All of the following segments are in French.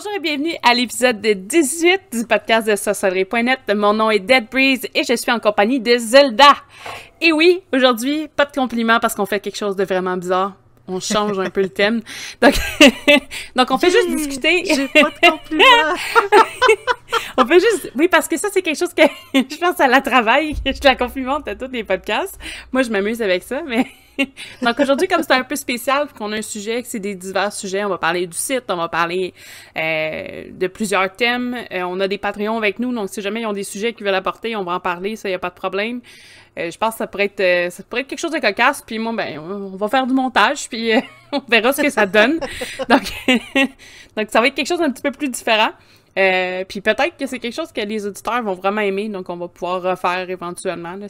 Bonjour et bienvenue à l'épisode 18 du podcast de sorcellerie.net. Mon nom est Dead Breeze et je suis en compagnie de Zelda. Et oui, aujourd'hui, pas de compliments parce qu'on fait quelque chose de vraiment bizarre. On change un peu le thème. Donc on fait juste discuter. J'ai pas de compliments. On fait juste... Oui, parce que ça, c'est quelque chose que je pense à la travail. Je la complimente à tous les podcasts. Moi, je m'amuse avec ça, mais... Donc aujourd'hui, comme c'est un peu spécial, qu'on a un sujet, que c'est des divers sujets, on va parler du site, on va parler de plusieurs thèmes. On a des Patreons avec nous, donc si jamais ils ont des sujets qu'ils veulent apporter, on va en parler, ça, y a pas de problème. Je pense que ça pourrait être quelque chose de cocasse, puis moi, ben, on va faire du montage, puis on verra ce que ça donne. Donc ça va être quelque chose d'un petit peu plus différent. Puis peut-être que c'est quelque chose que les auditeurs vont vraiment aimer, donc on va pouvoir refaire éventuellement. Là,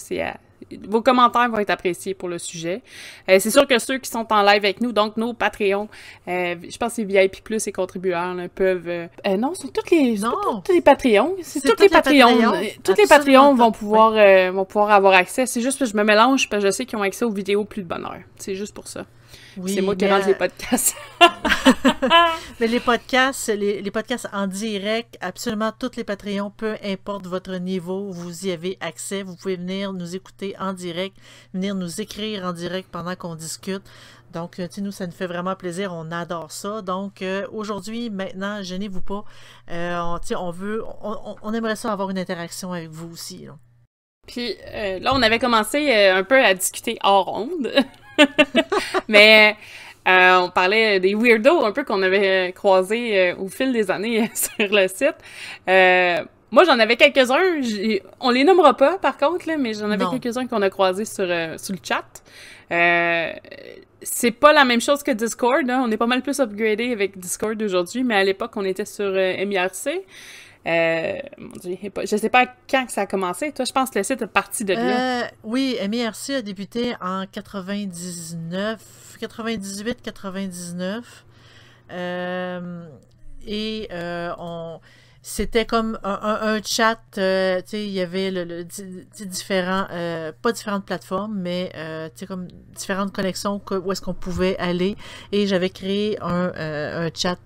vos commentaires vont être appréciés pour le sujet. C'est sûr que ceux qui sont en live avec nous, donc nos Patreons, je pense que c'est VIP Plus et contributeurs là, peuvent... non, c'est tous les Patreons. C'est tous les Patreons. Tous les Patreons vont pouvoir avoir accès. C'est juste que je me mélange parce que je sais qu'ils ont accès aux vidéos plus de bonne heure. C'est juste pour ça. Oui, c'est moi qui rentre les podcasts. Mais les podcasts en direct, absolument tous les Patreons, peu importe votre niveau, vous y avez accès. Vous pouvez venir nous écouter en direct, venir nous écrire en direct pendant qu'on discute. Donc, nous, ça nous fait vraiment plaisir. On adore ça. Donc, aujourd'hui, maintenant, gênez-vous pas. On aimerait ça avoir une interaction avec vous aussi. Là. Puis là, on avait commencé un peu à discuter hors onde. Mais on parlait des weirdos un peu qu'on avait croisés au fil des années sur le site. Moi, j'en avais quelques-uns. On les nommera pas, par contre, là, mais j'en avais quelques-uns qu'on a croisés sur le chat. C'est pas la même chose que Discord. Hein. On est pas mal plus upgradé avec Discord aujourd'hui, mais à l'époque, on était sur MIRC. Mon Dieu, je sais pas quand que ça a commencé. Toi, je pense que le site est parti de là. Oui, MIRC a débuté en 98, 99. C'était comme un chat, tu sais, il y avait pas différentes plateformes, mais tu sais, comme différentes connexions où est-ce qu'on pouvait aller. Et j'avais créé un chat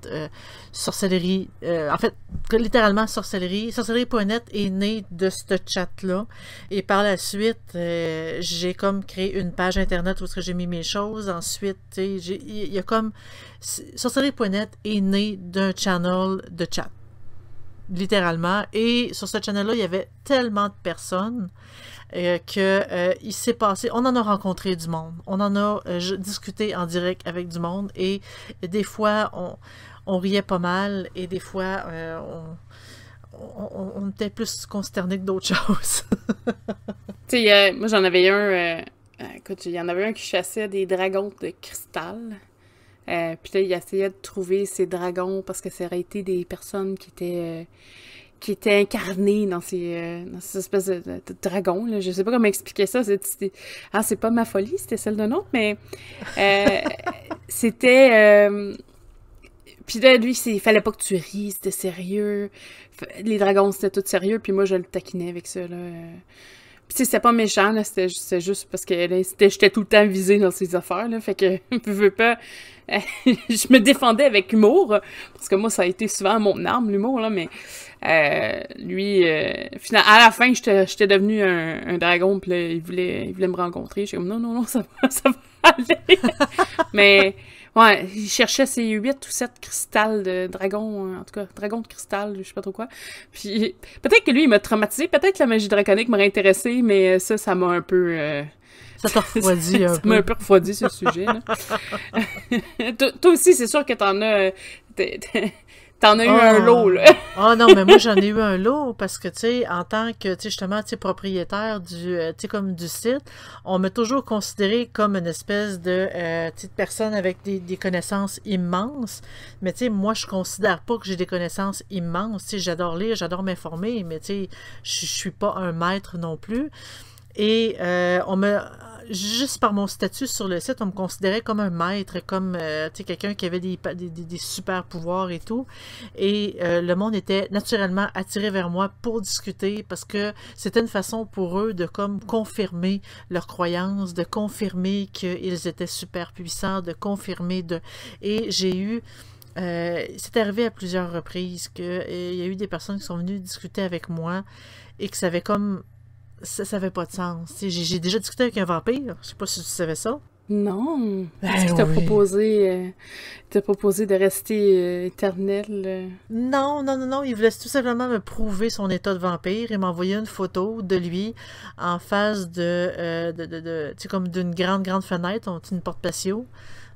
sorcellerie, en fait, littéralement sorcellerie. Sorcellerie.net est né de ce chat-là. Et par la suite, j'ai comme créé une page internet où est-ce que j'ai mis mes choses. Ensuite, tu sais, il y a comme... Sorcellerie.net est né d'un channel de chat. Littéralement. Et sur ce channel-là, il y avait tellement de personnes il s'est passé... On en a rencontré du monde. On en a discuté en direct avec du monde. Et des fois, on riait pas mal. Et des fois, on était plus consternés que d'autres choses. Tu sais, moi, j'en avais un... écoute, il y en avait un qui chassait des dragons de cristal. Puis là, il essayait de trouver ces dragons parce que ça aurait été des personnes qui étaient incarnées dans ces espèces de dragons. Là. Je sais pas comment expliquer ça. C'est pas ma folie, c'était celle d'un autre, mais c'était... Puis là, lui, il fallait pas que tu ris, c'était sérieux. Les dragons, c'était tout sérieux, puis moi, je le taquinais avec ça, là. Puis c'était pas méchant, là, c'était juste parce que j'étais tout le temps visée dans ces affaires, là, fait que je veux pas... je me défendais avec humour, parce que moi, ça a été souvent mon arme, l'humour, là, mais lui, finalement, à la fin, j'étais devenu un dragon, puis là, il voulait me rencontrer. J'étais comme, non, ça va aller. Mais... Ouais, il cherchait ses 8 ou 7 cristals de dragon, en tout cas, dragon de cristal, je sais pas trop quoi. Puis, peut-être que lui, il m'a traumatisé, peut-être que la magie draconique m'aurait intéressé, mais ça m'a un peu... ça t'a refroidi un peu. Ça m'a un peu refroidi, ce sujet, là. Toi aussi, c'est sûr que t'en as... T'en as eu un lot, là. Non, mais moi, j'en ai eu un lot parce que, tu sais, en tant que, tu sais, justement, tu sais, propriétaire du site, on m'a toujours considéré comme une espèce de, personne avec des connaissances immenses. Mais, tu sais, moi, je considère pas que j'ai des connaissances immenses. Tu sais, j'adore lire, j'adore m'informer, mais, tu sais, je suis pas un maître non plus. Et on me... Juste par mon statut sur le site, on me considérait comme un maître, comme quelqu'un qui avait des super pouvoirs et tout. Et le monde était naturellement attiré vers moi pour discuter parce que c'était une façon pour eux de comme confirmer leurs croyances, de confirmer qu'ils étaient super puissants, de confirmer de... Et j'ai eu C'est arrivé à plusieurs reprises qu'il y a eu des personnes qui sont venues discuter avec moi et que ça avait comme... Ça avait pas de sens. J'ai déjà discuté avec un vampire. Je sais pas si tu savais ça. Non! Est-ce Ben qu'il t'a oui. proposé de rester éternel? Non, non, non, non. Il voulait tout simplement me prouver son état de vampire et m'envoyer une photo de lui en face tu sais, comme d'une grande, grande fenêtre. On dit une porte patio.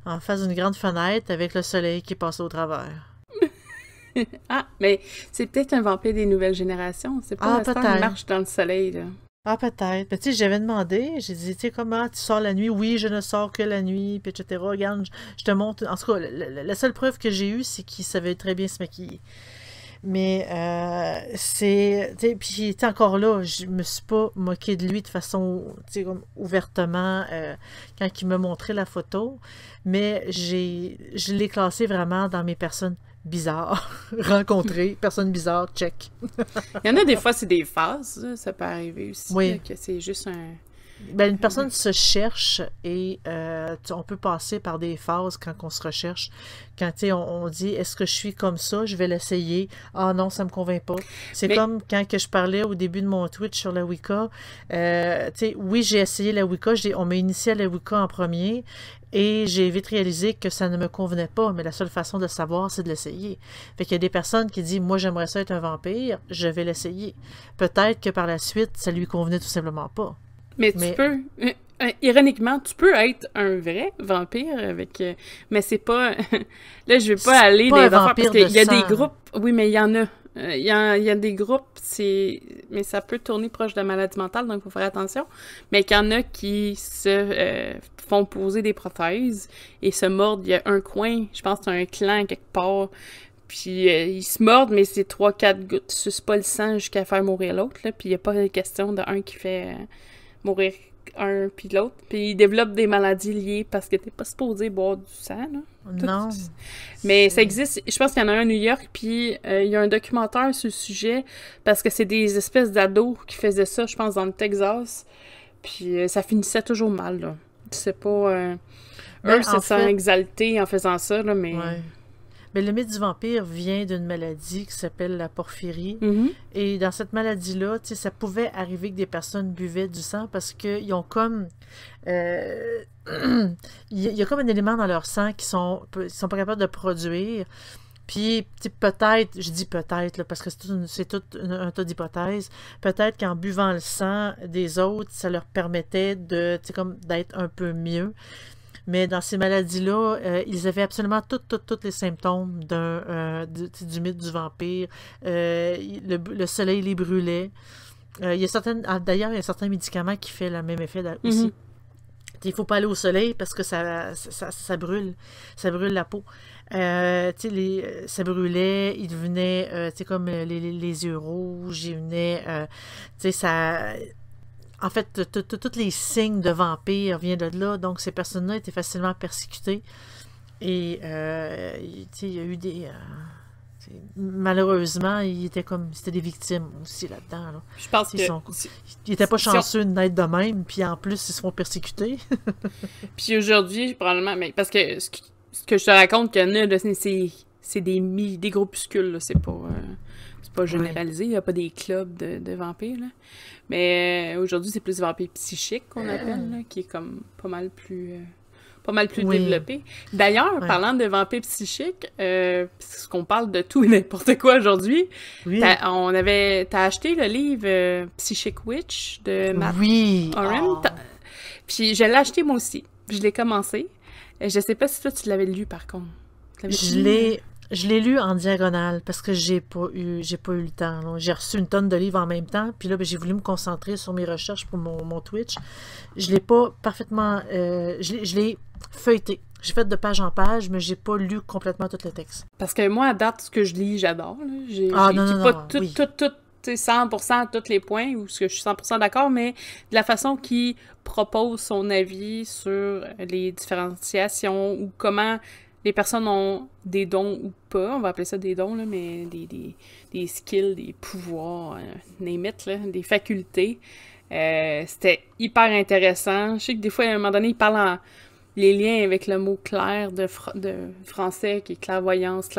En face d'une grande fenêtre avec le soleil qui passe au travers. Ah, mais c'est peut-être un vampire des nouvelles générations. C'est pas Ah, l'instant, il peut-être. marche dans le soleil, là. Ah, peut-être. Mais tu sais, j'avais demandé, j'ai dit, tu sais, comment tu sors la nuit? Oui, je ne sors que la nuit, puis etc. Regarde, je te montre. En tout cas, la seule preuve que j'ai eue, c'est qu'il savait très bien se maquiller. Mais c'est. Tu sais, puis tu sais, encore là, je me suis pas moquée de lui de façon, tu sais, comme ouvertement quand il m'a montré la photo. Mais je l'ai classé vraiment dans mes personnes bizarres. Rencontrées, personnes bizarres, check. Il y en a des fois, c'est des phases, là. Ça peut arriver aussi, là, Oui. que c'est juste un... Ben, une personne se cherche et on peut passer par des phases quand on se recherche. Quand on dit est-ce que je suis comme ça, je vais l'essayer. Ah non, ça me convainc pas. C'est Mais comme quand que je parlais au début de mon Twitch sur la Wicca. Oui, j'ai essayé la Wicca, on m'a initié à la Wicca en premier et j'ai vite réalisé que ça ne me convenait pas, mais la seule façon de le savoir, c'est de l'essayer. Fait qu'il y a des personnes qui disent moi j'aimerais ça être un vampire, je vais l'essayer. Peut-être que par la suite, ça lui convenait tout simplement pas. Mais tu Mais peux, ironiquement, tu peux être un vrai vampire avec, mais c'est pas, là je vais pas c'est aller pas un des affaires parce vampire de qu'il y a des sang. groupes, oui mais il y en a, il y a des groupes, mais ça peut tourner proche de la maladie mentale donc faut faire attention, mais qu'il y en a qui se font poser des prothèses et se mordent, il y a un coin, je pense que c'est un clan quelque part. Puis ils se mordent, mais c'est 3-4 gouttes, sucent pas le sang jusqu'à faire mourir l'autre, là. Puis il n'y a pas de question de un qui fait mourir un puis l'autre. Puis ils développent des maladies liées parce que t'es pas supposé boire du sang, là. Tout... Non. Mais ça C'est... existe, je pense qu'il y en a un à New York, puis il y a un documentaire sur le sujet, parce que c'est des espèces d'ados qui faisaient ça, je pense, dans le Texas. Puis ça finissait toujours mal, là. C'est pas... eux, Ben, se en sentent fait, exaltés en faisant ça, là, mais... ouais. Mais le mythe du vampire vient d'une maladie qui s'appelle la porphyrie. Mhm. Et dans cette maladie-là, tu sais, ça pouvait arriver que des personnes buvaient du sang parce qu'ils ont comme... euh, il y a comme un élément dans leur sang ils sont pas capables de produire. Puis, tu sais, peut-être, je dis peut-être, là, parce que c'est tout un tas d'hypothèses, peut-être qu'en buvant le sang des autres, ça leur permettait de, tu sais, comme d'être un peu mieux. Mais dans ces maladies-là, ils avaient absolument tous les symptômes du mythe du vampire. Le soleil les brûlait. Il y a d'ailleurs, il y a certains médicaments qui font le même effet Mhm. aussi. Il ne faut pas aller au soleil parce que ça brûle. Ça brûle la peau. Ça brûlait, il devenait, comme les yeux rouges, il venait, ça... En fait, tous les signes de vampire viennent de là, donc ces personnes-là étaient facilement persécutées. Et, il y a eu des... malheureusement, c'était des victimes aussi là-dedans. Là. Je pense que... Ils n'étaient pas si on- chanceux de naître de même, puis en plus, ils se font persécuter. Puis aujourd'hui, probablement, mais parce que ce que je te raconte qu'il y en a, là, c'est des groupuscules, là, c'est pas Oui. généralisé, il n'y a pas des clubs de vampires, là. Mais aujourd'hui, c'est plus vampire psychique qu'on appelle, là, qui est comme pas mal plus Oui. développé. D'ailleurs, Ouais. parlant de vampires psychiques, parce qu'on parle de tout et n'importe quoi aujourd'hui, Oui. t'as acheté le livre Psychic Witch de Matt Oui. Oren. Oh. Puis je l'ai acheté moi aussi. Je l'ai commencé. Je sais pas si toi tu l'avais lu par contre. Tu l'avais Je lu? l'ai lu en diagonale parce que j'ai pas eu le temps. Là. J'ai reçu une tonne de livres en même temps, puis là, ben, j'ai voulu me concentrer sur mes recherches pour mon Twitch. Je l'ai pas parfaitement... je l'ai feuilleté. J'ai fait de page en page, mais j'ai pas lu complètement tout le texte. Parce que moi, à date, ce que je lis, j'adore. Là. Ah, J'ai non, dit non, pas non, tout, oui. tout, tout, tu sais, 100% tous les points, ou ce que je suis 100% d'accord, mais de la façon qu'il propose son avis sur les différenciations, ou comment les personnes ont des dons ou pas, on va appeler ça des dons, là, mais des skills, des pouvoirs, name it, là, des facultés. C'était hyper intéressant. Je sais que des fois, à un moment donné, il parle les liens avec le mot clair de français, qui est clairvoyance,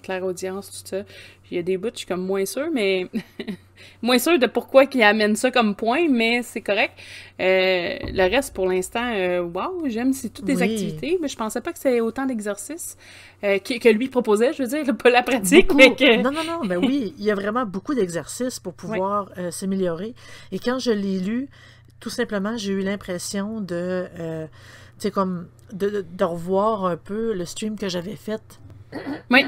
clairaudience, tout ça. Il y a des bouts, je suis comme moins sûre, mais moins sûre de pourquoi qu'ils amènent ça comme point, mais c'est correct. Le reste, pour l'instant, wow, j'aime, c'est toutes des activités, mais je pensais pas que c'était autant d'exercices que lui proposait, je veux dire, pas la pratique, mais que... Non, ben oui, il y a vraiment beaucoup d'exercices pour pouvoir s'améliorer. Et quand je l'ai lu, tout simplement, j'ai eu l'impression de... tu sais, comme de revoir un peu le stream que j'avais fait. Oui,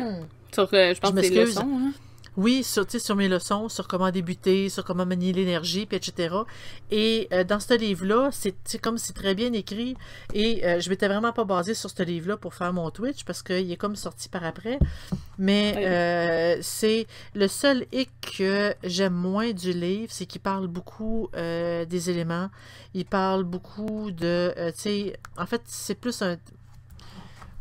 sur, je pense que c'est les leçons. Hein? Oui, sur mes leçons, sur comment débuter, sur comment manier l'énergie, puis etc. Et dans ce livre-là, c'est comme c'est très bien écrit. Et je m'étais vraiment pas basée sur ce livre-là pour faire mon Twitch, parce qu'il est comme sorti par après. Mais c'est le seul hic que j'aime moins du livre, c'est qu'il parle beaucoup des éléments. Il parle beaucoup de... tu sais, en fait, c'est plus un...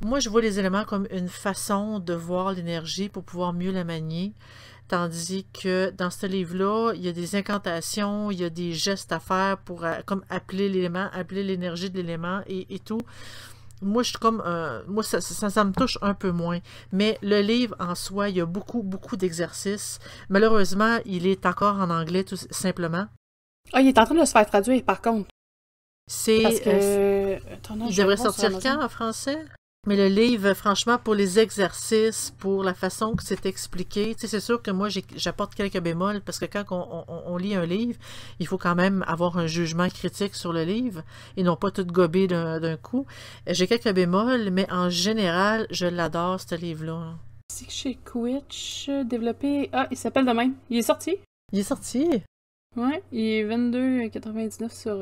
Moi, je vois les éléments comme une façon de voir l'énergie pour pouvoir mieux la manier. Tandis que dans ce livre-là, il y a des incantations, il y a des gestes à faire pour comme appeler l'élément, appeler l'énergie de l'élément et tout. Moi, je suis comme... moi, ça me touche un peu moins. Mais le livre, en soi, il y a beaucoup, beaucoup d'exercices. Malheureusement, il est encore en anglais, tout simplement. Ah, il est en train de se faire traduire, par contre. C'est... Parce que... il devrait sortir quand, en français? Mais le livre, franchement, pour les exercices, pour la façon que c'est expliqué, tu sais, c'est sûr que moi, j'apporte quelques bémols, parce que quand on lit un livre, il faut quand même avoir un jugement critique sur le livre, et non pas tout gober d'un coup. J'ai quelques bémols, mais en général, je l'adore, ce livre-là. C'est que chez Quidditch, développé... Ah, il s'appelle de même. Il est sorti? Il est sorti? Ouais, il est 22,99 sur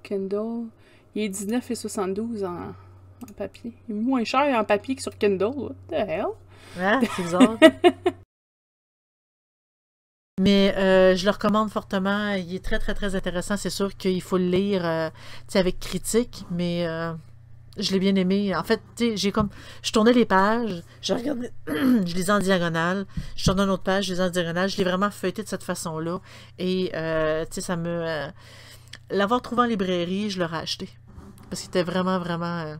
Kindle. Il est 19,72 en papier. Il est moins cher en papier que sur Kindle. What the hell? Ah, c'est bizarre. Mais je le recommande fortement. Il est très, très, très intéressant. C'est sûr qu'il faut le lire avec critique, mais je l'ai bien aimé. En fait, je tournais les pages, je regardais, je lisais en diagonale, je tournais une autre page, je lisais en diagonale. Je l'ai vraiment feuilleté de cette façon-là. Et, ça me... l'avoir trouvé en librairie, je l'aurais acheté. Parce qu'il était vraiment, vraiment...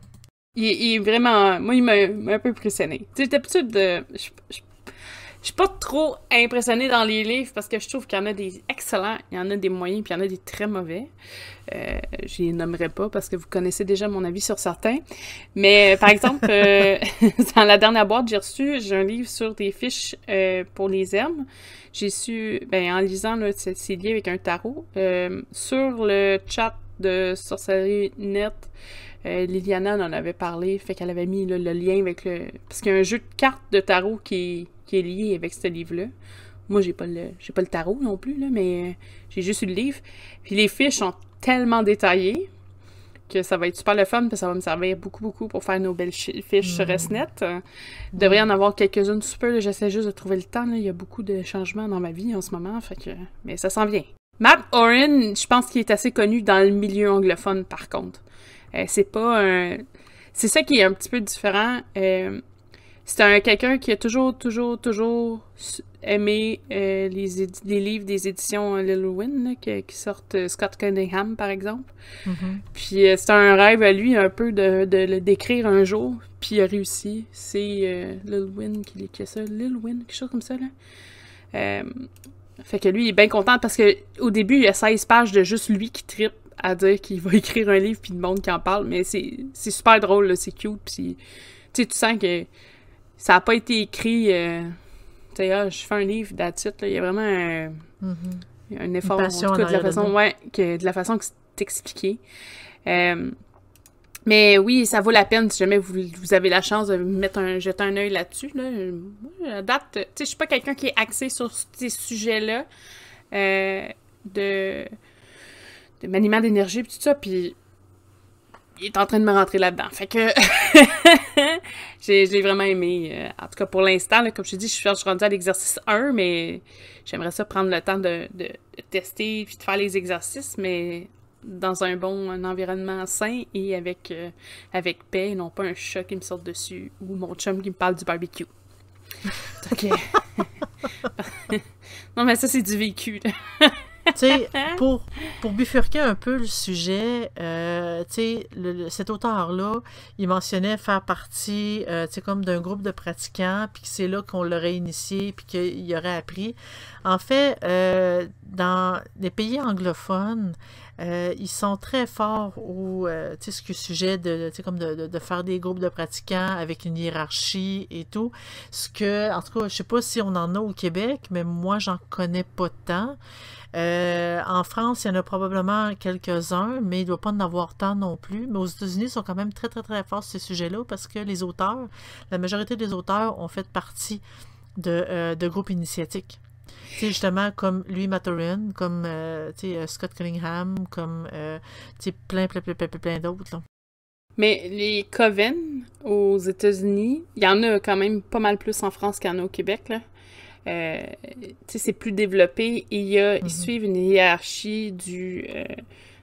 Il est vraiment... Moi, il m'a un peu impressionné. Tu sais, d'habitude, je suis pas trop impressionnée dans les livres parce que je trouve qu'il y en a des excellents, il y en a des moyens, puis il y en a des très mauvais. Je les nommerai pas parce que vous connaissez déjà mon avis sur certains. Mais, par exemple, dans la dernière boîte, j'ai un livre sur des fiches pour les hermes. J'ai su, en lisant là, c'est lié avec un tarot, sur le chat de Sorcellerie Net, Liliana en avait parlé, fait qu'elle avait mis là, le lien avec le... Parce qu'il y a un jeu de cartes de tarot qui est lié avec ce livre-là. Moi, j'ai pas le tarot non plus, là, mais j'ai juste eu le livre. Puis les fiches sont tellement détaillées que ça va être super le fun, puis ça va me servir beaucoup, beaucoup pour faire nos belles fiches sur SNET. Il devrait y en avoir quelques-unes super, là, j'essaie juste de trouver le temps, là. Il y a beaucoup de changements dans ma vie en ce moment, fait que... Mais ça s'en vient. Matt Oren, je pense qu'il est assez connu dans le milieu anglophone, par contre. C'est pas un... C'est ça qui est un petit peu différent. C'est quelqu'un qui a toujours aimé les livres des éditions Lillywin, là, qui sortent Scott Cunningham, par exemple. Mm-hmm. Puis c'est un rêve à lui, un peu, de le décrire un jour. Puis il a réussi. C'est Lillywin qui a ça. Lillywin, quelque chose comme ça, là. Fait que lui, il est bien content parce que au début, il y a 16 pages de juste lui qui trippe à dire qu'il va écrire un livre puis le monde qui en parle, mais c'est super drôle, là, c'est cute, puis tu sens que ça a pas été écrit, tu sais, je fais un livre d'attitude, il y a vraiment un effort, en tout cas, de la façon que c'est expliqué. Mais oui, ça vaut la peine si jamais vous avez la chance de jeter un œil là-dessus. Là. Moi, à date, tu sais, je suis pas quelqu'un qui est axé sur ces sujets-là de maniement d'énergie et tout ça, puis il est en train de me rentrer là-dedans. Fait que je l'ai vraiment aimé. En tout cas, pour l'instant, là, comme je te dis, je suis rendue à l'exercice 1, mais j'aimerais ça prendre le temps de tester puis de faire les exercices, mais dans un environnement sain et avec paix, et non pas un chat qui me sort dessus ou mon chum qui me parle du barbecue. OK. Non, mais ça, c'est du vécu, là. sais, pour bifurquer un peu le sujet, tu sais, cet auteur-là, il mentionnait faire partie, tu sais, comme d'un groupe de pratiquants, puis que c'est là qu'on l'aurait initié, puis qu'il aurait appris. En fait, dans les pays anglophones, ils sont très forts au tu sais, ce sujet de, tu sais, comme de faire des groupes de pratiquants avec une hiérarchie et tout. Ce que, en tout cas, je sais pas si on en a au Québec, mais moi, j'en connais pas tant. En France, il y en a probablement quelques-uns, mais il ne doit pas en avoir tant non plus. Mais aux États-Unis, ils sont quand même très, très, très forts sur ces sujets-là parce que les auteurs, la majorité des auteurs ont fait partie de groupes initiatiques. Tu sais, justement, comme Louis Maturin, comme tu sais, Scott Cunningham, comme tu sais, plein d'autres, là. Mais les coven aux États-Unis, il y en a quand même pas mal plus en France qu'il y en a au Québec, là. Tu sais, c'est plus développé et ils suivent une hiérarchie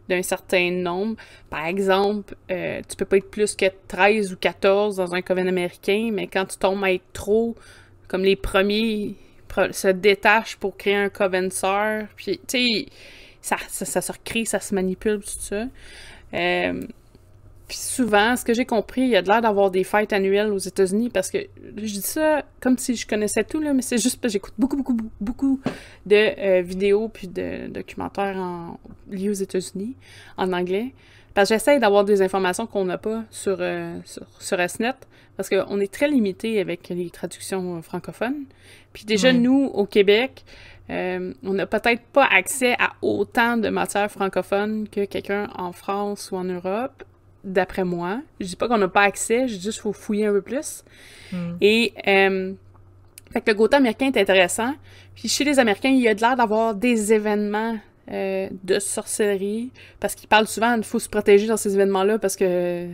d'un certain nombre. Par exemple, tu peux pas être plus que 13 ou 14 dans un coven américain, mais quand tu tombes à être trop, comme les premiers se détachent pour créer un coven sœur, puis tu sais, ça se recrée, ça se manipule, tout ça. Puis souvent, ce que j'ai compris, il y a de l'air d'avoir des fêtes annuelles aux États-Unis, parce que je dis ça comme si je connaissais tout, là, mais c'est juste parce que j'écoute beaucoup de vidéos puis de documentaires liés aux États-Unis, en anglais. Parce que j'essaie d'avoir des informations qu'on n'a pas sur SNET, parce qu'on est très limité avec les traductions francophones. Puis déjà, nous, au Québec, on n'a peut-être pas accès à autant de matières francophones que quelqu'un en France ou en Europe, d'après moi. Je dis pas qu'on n'a pas accès, je dis juste qu'il faut fouiller un peu plus. Et, fait que le côté américain est intéressant. Puis chez les Américains, il y a de l'air d'avoir des événements de sorcellerie, parce qu'ils parlent souvent qu'il faut se protéger dans ces événements-là, parce que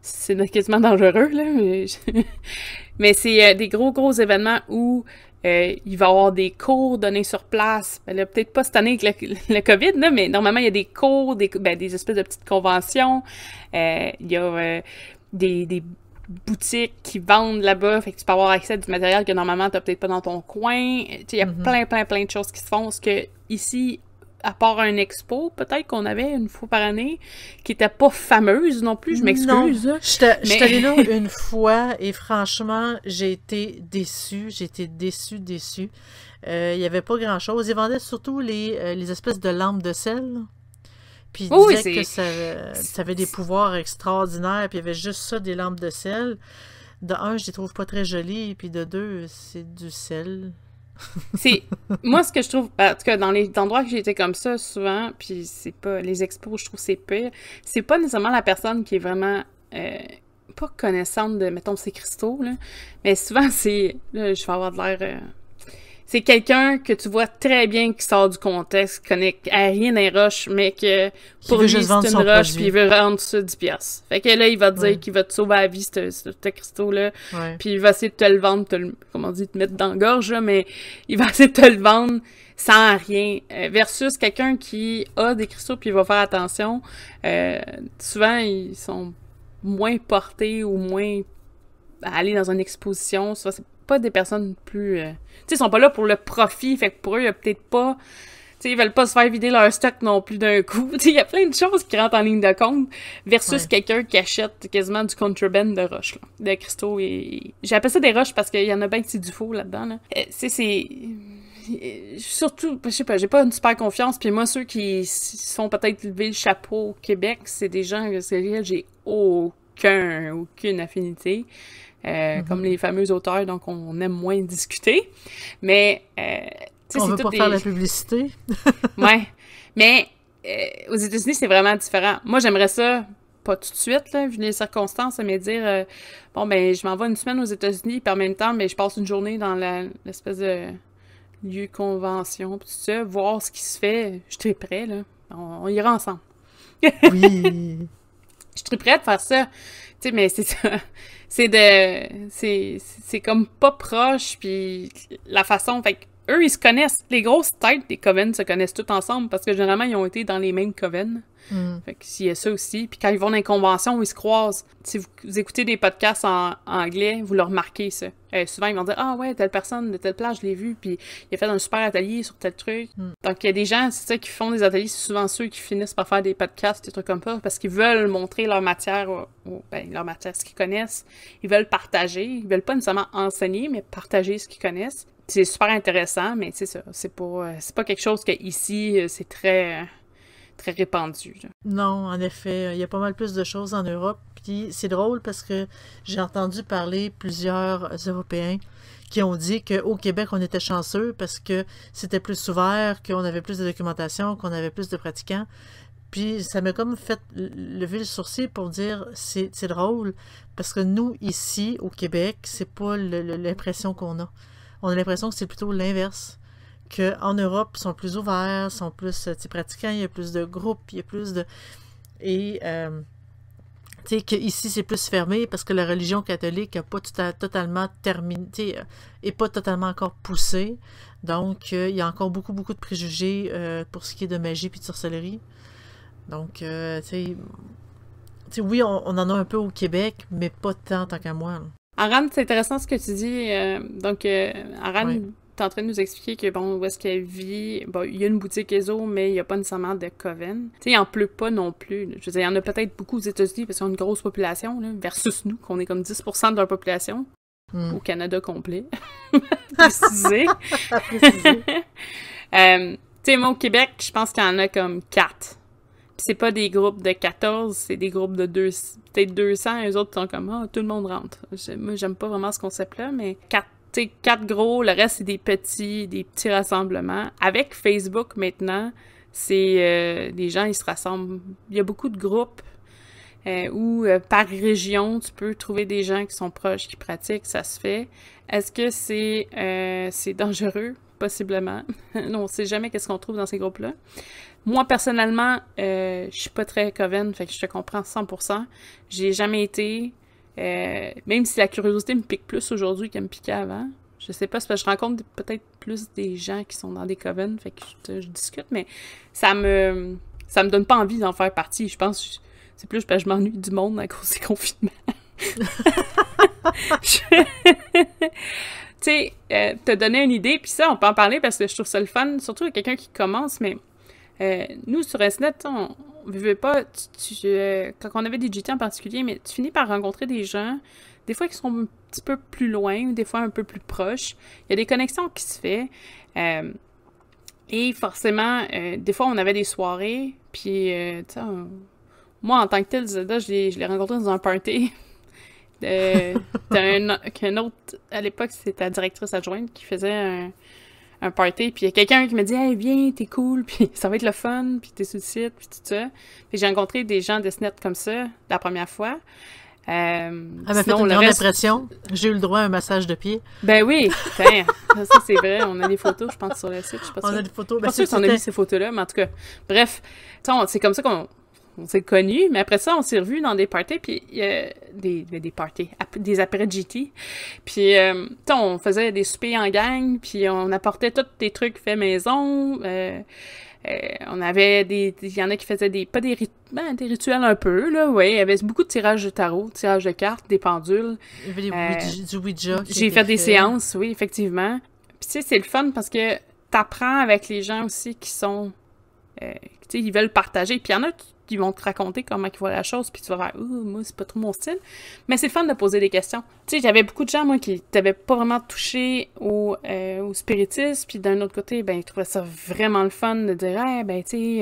c'est quasiment dangereux, là. Mais c'est des gros événements où il va y avoir des cours donnés sur place. Ben là, peut-être pas cette année avec le COVID, là, mais normalement, il y a des cours, des espèces de petites conventions. Il y a des boutiques qui vendent là-bas, fait que tu peux avoir accès à du matériel que normalement, t'as peut-être pas dans ton coin. Tu sais, il y a plein de choses qui se font. Ce que ici, à part un expo, peut-être qu'on avait une fois par année, qui était pas fameuse non plus, je m'excuse. Non, je suis allée là une fois et franchement, j'ai été déçue. Il y avait pas grand-chose. Ils vendaient surtout les espèces de lampes de sel. Puis ils disaient que ça avait des pouvoirs extraordinaires, puis il y avait juste ça, des lampes de sel. De un, je les trouve pas très jolies, puis de deux, c'est du sel. Moi, ce que je trouve, en tout cas, dans les endroits que j'ai été comme ça, souvent, puis c'est pas, les expos, je trouve c'est pire, c'est pas nécessairement la personne qui est vraiment pas connaissante de, mettons, ces cristaux, là, mais souvent, là, je vais avoir de l'air... c'est quelqu'un que tu vois très bien qui sort du contexte, qui connaît rien des roches, mais que pour lui, c'est une roche, puis il veut rendre ça 10$. Fait que là, il va te dire qu'il va te sauver la vie, ce cristaux-là, puis il va essayer de te le vendre, comment on dit, te mettre dans la gorge, là, mais il va essayer de te le vendre sans rien, versus quelqu'un qui a des cristaux, puis il va faire attention. Souvent, ils sont moins portés ou moins à aller dans une exposition, ça, c'est pas des personnes plus... tu sais, ils sont pas là pour le profit, fait que pour eux, il y a peut-être pas... Tu sais, ils veulent pas se faire vider leur stock non plus d'un coup. Tu sais, il y a plein de choses qui rentrent en ligne de compte versus quelqu'un qui achète quasiment du contraband de roches, là, de cristaux. Et j'appelle ça des roches parce qu'il y en a bien que c'est du faux là-dedans, là. C'est... Surtout, je sais pas, j'ai pas une super confiance, puis moi, ceux qui sont peut-être levé le chapeau au Québec, c'est des gens avec lesquels j'ai aucune affinité. Comme les fameux auteurs, donc on aime moins discuter. Mais, on veut pas faire la publicité. Ouais. Mais, aux États-Unis, c'est vraiment différent. Moi, j'aimerais ça, pas tout de suite, là, vu les circonstances, mais dire, bon, ben, je m'en vais une semaine aux États-Unis, puis en même temps, ben, je passe une journée dans l'espèce de lieu convention, puis tout ça, voir ce qui se fait. Je suis très prêt, là. On ira ensemble. Oui. Je suis prête à faire ça. Tu sais, mais c'est ça. C'est comme pas proche, puis la façon... Fait eux, ils se connaissent. Les grosses têtes des coven se connaissent toutes ensemble, parce que généralement, ils ont été dans les mêmes coven. Fait que s'il y a ça aussi. Puis quand ils vont dans les conventions, ils se croisent. Si vous écoutez des podcasts en anglais, vous le remarquez, ça. souvent, ils vont dire « Ah ouais, telle personne de telle place, je l'ai vu, puis il a fait un super atelier sur tel truc. Donc, il y a des gens, c'est ça, qui font des ateliers, c'est souvent ceux qui finissent par faire des podcasts, des trucs comme ça, parce qu'ils veulent montrer leur matière, leur matière, ce qu'ils connaissent. Ils veulent partager. Ils veulent pas nécessairement enseigner, mais partager ce qu'ils connaissent. C'est super intéressant, mais c'est ça, c'est pas quelque chose que ici c'est très répandu. Là. Non, en effet, il y a pas mal plus de choses en Europe. Puis c'est drôle parce que j'ai entendu parler plusieurs Européens qui ont dit qu'au Québec, on était chanceux parce que c'était plus ouvert, qu'on avait plus de documentation, qu'on avait plus de pratiquants. Puis ça m'a comme fait lever le sourcil pour dire c'est drôle parce que nous, ici, au Québec, c'est pas l'impression qu'on a. On a l'impression que c'est plutôt l'inverse. Qu'en Europe, ils sont plus ouverts, sont plus pratiquants, il y a plus de groupes, il y a plus de... Et, tu sais, qu'ici, c'est plus fermé parce que la religion catholique n'a pas totalement terminé, n'est pas totalement encore poussée. Donc, il y a encore beaucoup, beaucoup de préjugés pour ce qui est de magie et de sorcellerie. Donc, tu sais, oui, on en a un peu au Québec, mais pas tant qu'à moi. Là. Aran, c'est intéressant ce que tu dis. Donc, Aran... Ouais. T'es en train de nous expliquer que, bon, où est-ce qu'elle vit, bon, il y a une boutique ESO, mais il n'y a pas nécessairement de coven. Tu sais, il n'en pleut pas non plus. Là. Je veux dire, il y en a peut-être beaucoup aux États-Unis parce qu'ils ont une grosse population, là, versus nous, qu'on est comme 10% de leur population, au Canada complet. Précisé. Tu sais, moi, au Québec, je pense qu'il y en a comme 4. Puis c'est pas des groupes de 14, c'est des groupes de peut-être 200, et eux autres sont comme, ah, tout le monde rentre. Moi, j'aime pas vraiment ce concept-là, mais 4. Tu sais, 4 gros, le reste, c'est des petits rassemblements. Avec Facebook, maintenant, c'est des gens, ils se rassemblent. Il y a beaucoup de groupes où, par région, tu peux trouver des gens qui sont proches, qui pratiquent, ça se fait. Est-ce que c'est dangereux? Possiblement. On sait jamais qu'est-ce qu'on trouve dans ces groupes-là. Moi, personnellement, je suis pas très coven, fait que je te comprends 100%. J'ai jamais été... même si la curiosité me pique plus aujourd'hui qu'elle me piquait avant, je sais pas, c'est parce que je rencontre peut-être plus des gens qui sont dans des covens, fait que je discute, mais ça me donne pas envie d'en faire partie. Je pense que c'est plus parce que je m'ennuie du monde à cause des confinements. Tu sais, te donner une idée, puis ça, on peut en parler parce que je trouve ça le fun, surtout avec quelqu'un qui commence, mais nous, sur SNET, on vivait pas, quand on avait des GT en particulier, mais tu finis par rencontrer des gens, des fois qui sont un petit peu plus loin, des fois un peu plus proches. Il y a des connexions qui se font. Et forcément, des fois, on avait des soirées, puis, tu sais, moi, en tant que tel, Zelda, je l'ai rencontré dans un party. Qu'un autre, à l'époque, c'était la directrice adjointe qui faisait un party, puis il y a quelqu'un qui me dit « Hey, viens, t'es cool, puis ça va être le fun, puis t'es sur le site, puis tout ça. » Puis j'ai rencontré des gens de SNET comme ça, la première fois. Elle m'a fait une grande impression. J'ai eu le droit à un massage de pied. Ben oui, ça c'est vrai, on a des photos, je pense, sur le site. Je sais pas on a des photos. Je suis pas sûre qu'on a vu ces photos-là, mais en tout cas, bref, c'est comme ça qu'on s'est connus, mais après ça, on s'est revus dans des parties, puis des parties, des après-GT. Puis, on faisait des soupers en gang, puis on apportait tous des trucs faits maison. On avait il y en a qui faisaient des rituels un peu, là, oui. Il y avait beaucoup de tirages de tarot, tirages de cartes, des pendules. Il y avait du Ouija. J'ai fait des séances, oui, effectivement. Puis, tu sais, c'est le fun parce que t'apprends avec les gens aussi qui sont, tu sais, ils veulent partager. Puis, il y en a qui vont te raconter comment ils voient la chose, puis tu vas faire « moi, c'est pas trop mon style ». Mais c'est le fun de poser des questions. Tu sais, j'avais beaucoup de gens, moi, qui n'avaient pas vraiment touché au spiritisme, puis d'un autre côté, ben, ils trouvaient ça vraiment le fun de dire « Hey, ben, tu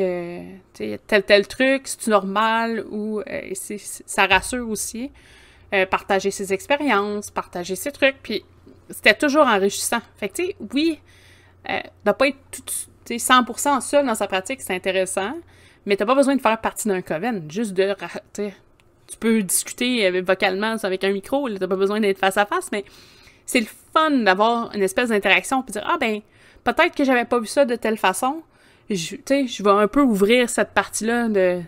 sais, tel truc, c'est-tu normal? » Ou ça rassure aussi. Partager ses expériences, partager ses trucs, puis c'était toujours enrichissant. Fait que, tu sais, oui, de pas être tout, 100% seul dans sa pratique, c'est intéressant, mais t'as pas besoin de faire partie d'un coven, juste de... Tu peux discuter vocalement avec un micro, t'as pas besoin d'être face à face, mais c'est le fun d'avoir une espèce d'interaction, puis dire « Ah ben, peut-être que j'avais pas vu ça de telle façon, je vais un peu ouvrir cette partie-là de... »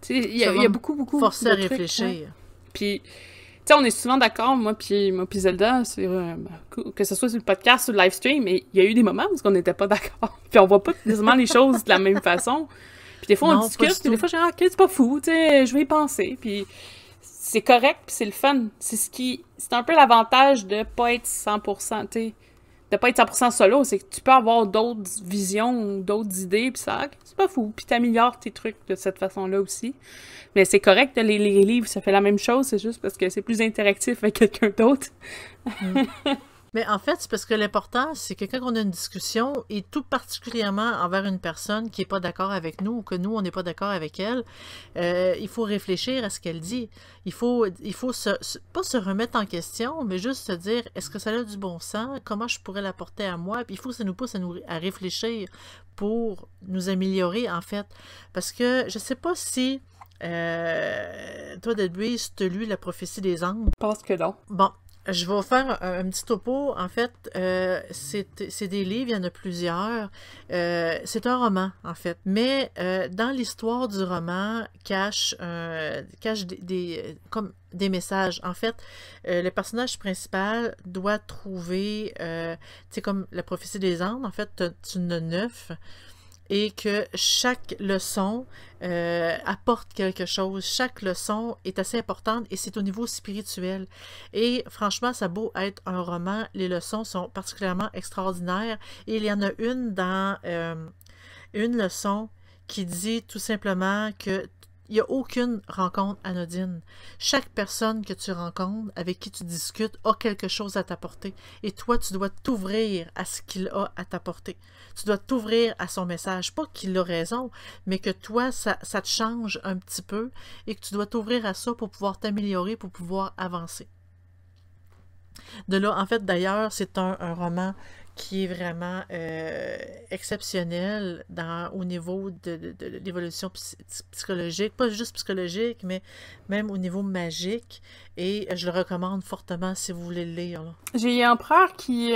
Il y a beaucoup de forcer à trucs, réfléchir. Ouais. Puis, tu sais, on est souvent d'accord, moi puis Zelda, sur, que ce soit sur le podcast ou le live stream, mais il y a eu des moments où on n'était pas d'accord. Puis on voit pas nécessairement les choses de la même façon. Puis des fois, on discute, puis des fois, je dis « Ah, ok, c'est pas fou, tu sais, je vais y penser. » Puis c'est correct, puis c'est le fun. C'est un peu l'avantage de pas être 100%, tu sais, de pas être 100% solo, c'est que tu peux avoir d'autres visions ou d'autres idées, puis ça, c'est pas fou, puis t'améliores tes trucs de cette façon-là aussi. Mais c'est correct de lire les livres, ça fait la même chose, c'est juste parce que c'est plus interactif avec quelqu'un d'autre. Mais en fait, c'est parce que l'important, c'est que quand on a une discussion, et tout particulièrement envers une personne qui n'est pas d'accord avec nous, ou que nous, on n'est pas d'accord avec elle, il faut réfléchir à ce qu'elle dit. Il faut pas se remettre en question, mais juste se dire, est-ce que ça a du bon sens? Comment je pourrais l'apporter à moi? Puis il faut que ça nous pousse à réfléchir pour nous améliorer, en fait. Parce que je sais pas si... toi, Delbrise, tu as lu La prophétie des anges? Je pense que non. Bon, je vais faire un petit topo. En fait, c'est des livres, il y en a plusieurs. C'est un roman, en fait. Mais dans l'histoire du roman, cache comme des messages. En fait, le personnage principal doit trouver, tu sais, comme La prophétie des anges, en fait, tu en as 9. Et que chaque leçon apporte quelque chose. Chaque leçon est assez importante et c'est au niveau spirituel. Et franchement, ça a beau être un roman, les leçons sont particulièrement extraordinaires. Et il y en a une dans une leçon qui dit tout simplement que il n'y a aucune rencontre anodine. Chaque personne que tu rencontres, avec qui tu discutes, a quelque chose à t'apporter. Et toi, tu dois t'ouvrir à ce qu'il a à t'apporter. Tu dois t'ouvrir à son message. Pas qu'il a raison, mais que toi, ça te change un petit peu et que tu dois t'ouvrir à ça pour pouvoir t'améliorer, pour pouvoir avancer. De là, en fait, d'ailleurs, c'est un roman qui est vraiment exceptionnel au niveau de l'évolution psychologique, pas juste psychologique, mais même au niveau magique, et je le recommande fortement si vous voulez le lire. Là. J'ai un empereur qui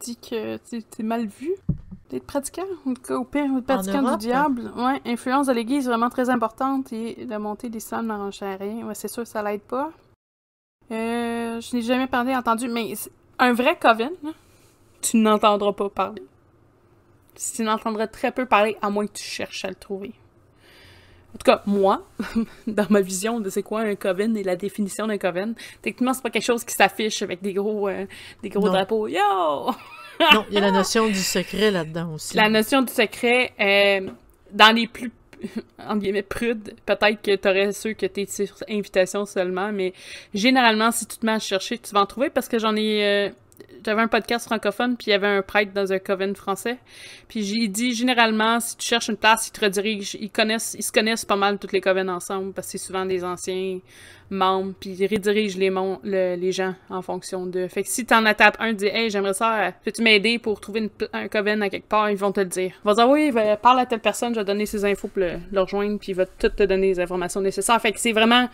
dit que c'est mal vu d'être pratiquant, en tout cas au pire, pratiquant du diable. Ouais, influence de l'Église vraiment très importante, et la montée des salles n'arrange rien. Ouais, c'est sûr que ça l'aide pas. Je n'ai jamais entendu, mais un vrai coven, là, tu n'entendras pas parler. Tu n'entendras très peu parler, à moins que tu cherches à le trouver. En tout cas, moi, dans ma vision de c'est quoi un coven et la définition d'un coven, techniquement, c'est pas quelque chose qui s'affiche avec des gros drapeaux. Yo! Non, il y a la notion du secret là-dedans aussi. La notion du secret, dans les plus entre guillemets prudes, peut-être que t'aurais ceux que t'es sur invitation seulement, mais généralement, si tu te mets à chercher, tu vas en trouver, parce que j'avais un podcast francophone, puis il y avait un prêtre dans un coven français, puis j'ai dit, généralement, si tu cherches une place, ils te redirigent, ils se connaissent pas mal tous les covens ensemble, parce que c'est souvent des anciens membres, puis ils redirigent les gens en fonction de... Fait que si t'en tapes un, dis « Hey, j'aimerais ça, peux-tu m'aider pour trouver un coven à quelque part? » Ils vont te le dire. Ils vont dire « Oui, parle à telle personne, je vais donner ses infos pour le rejoindre, puis il va tout te donner les informations nécessaires. » Fait que c'est vraiment...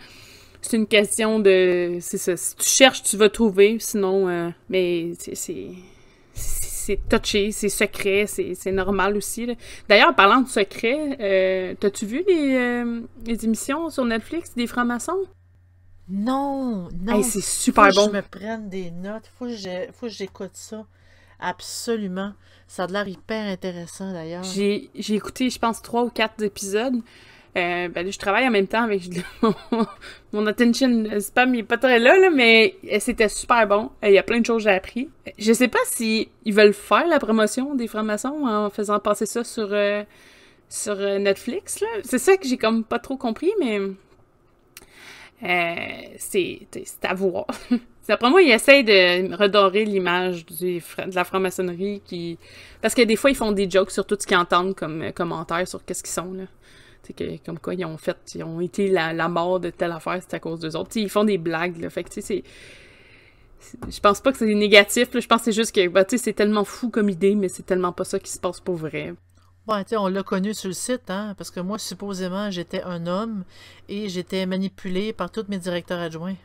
C'est une question de... C'est ça. Si tu cherches, tu vas trouver. Sinon, mais c'est touché, c'est secret, c'est normal aussi. Là. D'ailleurs, parlant de secret, t'as-tu vu les émissions sur Netflix des francs-maçons? Non. Hey, c'est super bon. Faut que je me prenne des notes. Faut que j'écoute ça. Absolument. Ça a l'air hyper intéressant, d'ailleurs. J'ai écouté, je pense, 3 ou 4 épisodes. Ben là, je travaille en même temps avec mon attention spam, il est pas très là, mais c'était super bon. Il y a plein de choses que j'ai appris. Je sais pas si ils veulent faire la promotion des francs-maçons en faisant passer ça sur Netflix, là. C'est ça que j'ai comme pas trop compris, mais c'est à voir. D'après moi, ils essayent de redorer l'image de la franc-maçonnerie parce que des fois, ils font des jokes sur tout ce qu'ils entendent comme commentaires sur qu'est-ce qu'ils sont, là. Comme quoi ils ont été la mort de telle affaire, c'est à cause d'eux autres. T'sais, ils font des blagues, là. Fait que, tu sais, je pense pas que c'est négatif, là. Je pense que c'est juste que, c'est tellement fou comme idée, mais c'est tellement pas ça qui se passe pour vrai. Ouais, tu sais, on l'a connu sur le site, hein, parce que moi, supposément, j'étais un homme et j'étais manipulé par tous mes directeurs adjoints.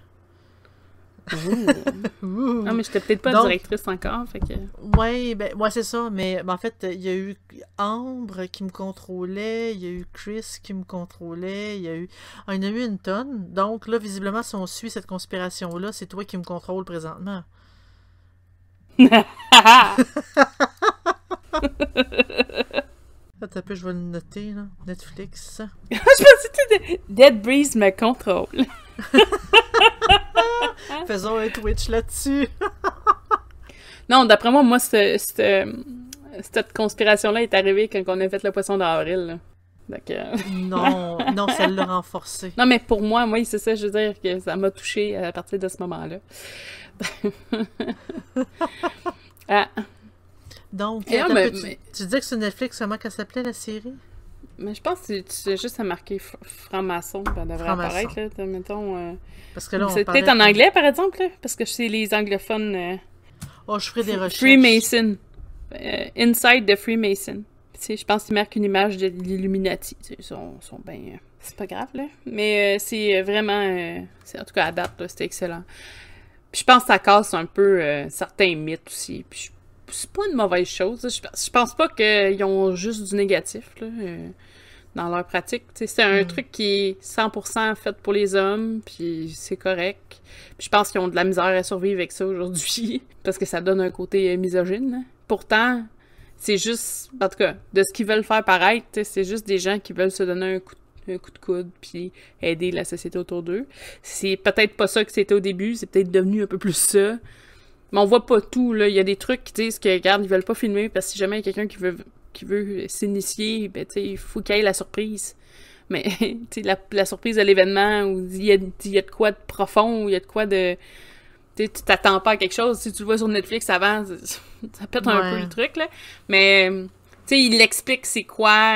Non, mais j'étais peut-être pas directrice encore, fait que... Ouais, c'est ça, mais en fait, il y a eu Ambre qui me contrôlait, il y a eu Chris qui me contrôlait, il y en a eu une tonne. Donc là, visiblement, si on suit cette conspiration-là, c'est toi qui me contrôle présentement. Attends un peu, je vais le noter, là. Netflix. Je pensais que c'était Dead Breeze me contrôle. Faisons un Twitch là-dessus. Non, d'après moi, cette conspiration-là est arrivée quand on a fait le poisson d'avril. Là. Donc, Non, ça l'a renforcé. Non, mais pour moi, oui, c'est ça, je veux dire que ça m'a touchée à partir de ce moment-là. Ah. Donc, tu disais que sur Netflix, comment qu'elle s'appelait, la série? Mais je pense que tu as juste à marquer franc-maçon, ça devrait apparaître, là, mettons... Parce que là, c'est peut-être en anglais, par exemple, là, parce que c'est les anglophones... je ferai des recherches. Freemason. Inside the Freemason. Tu sais, je pense qu'ils marquent une image de l'Illuminati. Ils sont bien... c'est pas grave, là. Mais c'est vraiment... en tout cas, à date, là, c'était excellent. Puis je pense que ça casse un peu certains mythes aussi. Puis c'est pas une mauvaise chose. Je pense pas qu'ils ont juste du négatif, là, dans leur pratique. Tu sais, c'est un truc qui est 100% fait pour les hommes, puis c'est correct. Puis je pense qu'ils ont de la misère à survivre avec ça aujourd'hui, parce que ça donne un côté misogyne. Hein. Pourtant... c'est juste, en tout cas, de ce qu'ils veulent faire paraître, c'est juste des gens qui veulent se donner un coup de coude puis aider la société autour d'eux. C'est peut-être pas ça que c'était au début, c'est peut-être devenu un peu plus ça. Mais on voit pas tout, là. Il y a des trucs qui disent que, regarde, ils veulent pas filmer parce que si jamais il y a quelqu'un qui veut s'initier, ben, tu sais, il faut qu'il y ait la surprise. Mais, tu sais, la surprise de l'événement où il y a de quoi de profond, où il y a de quoi de... tu t'attends pas à quelque chose. Si tu le vois sur Netflix avant, ça pète un peu le truc, là. Mais, tu sais, il explique c'est quoi,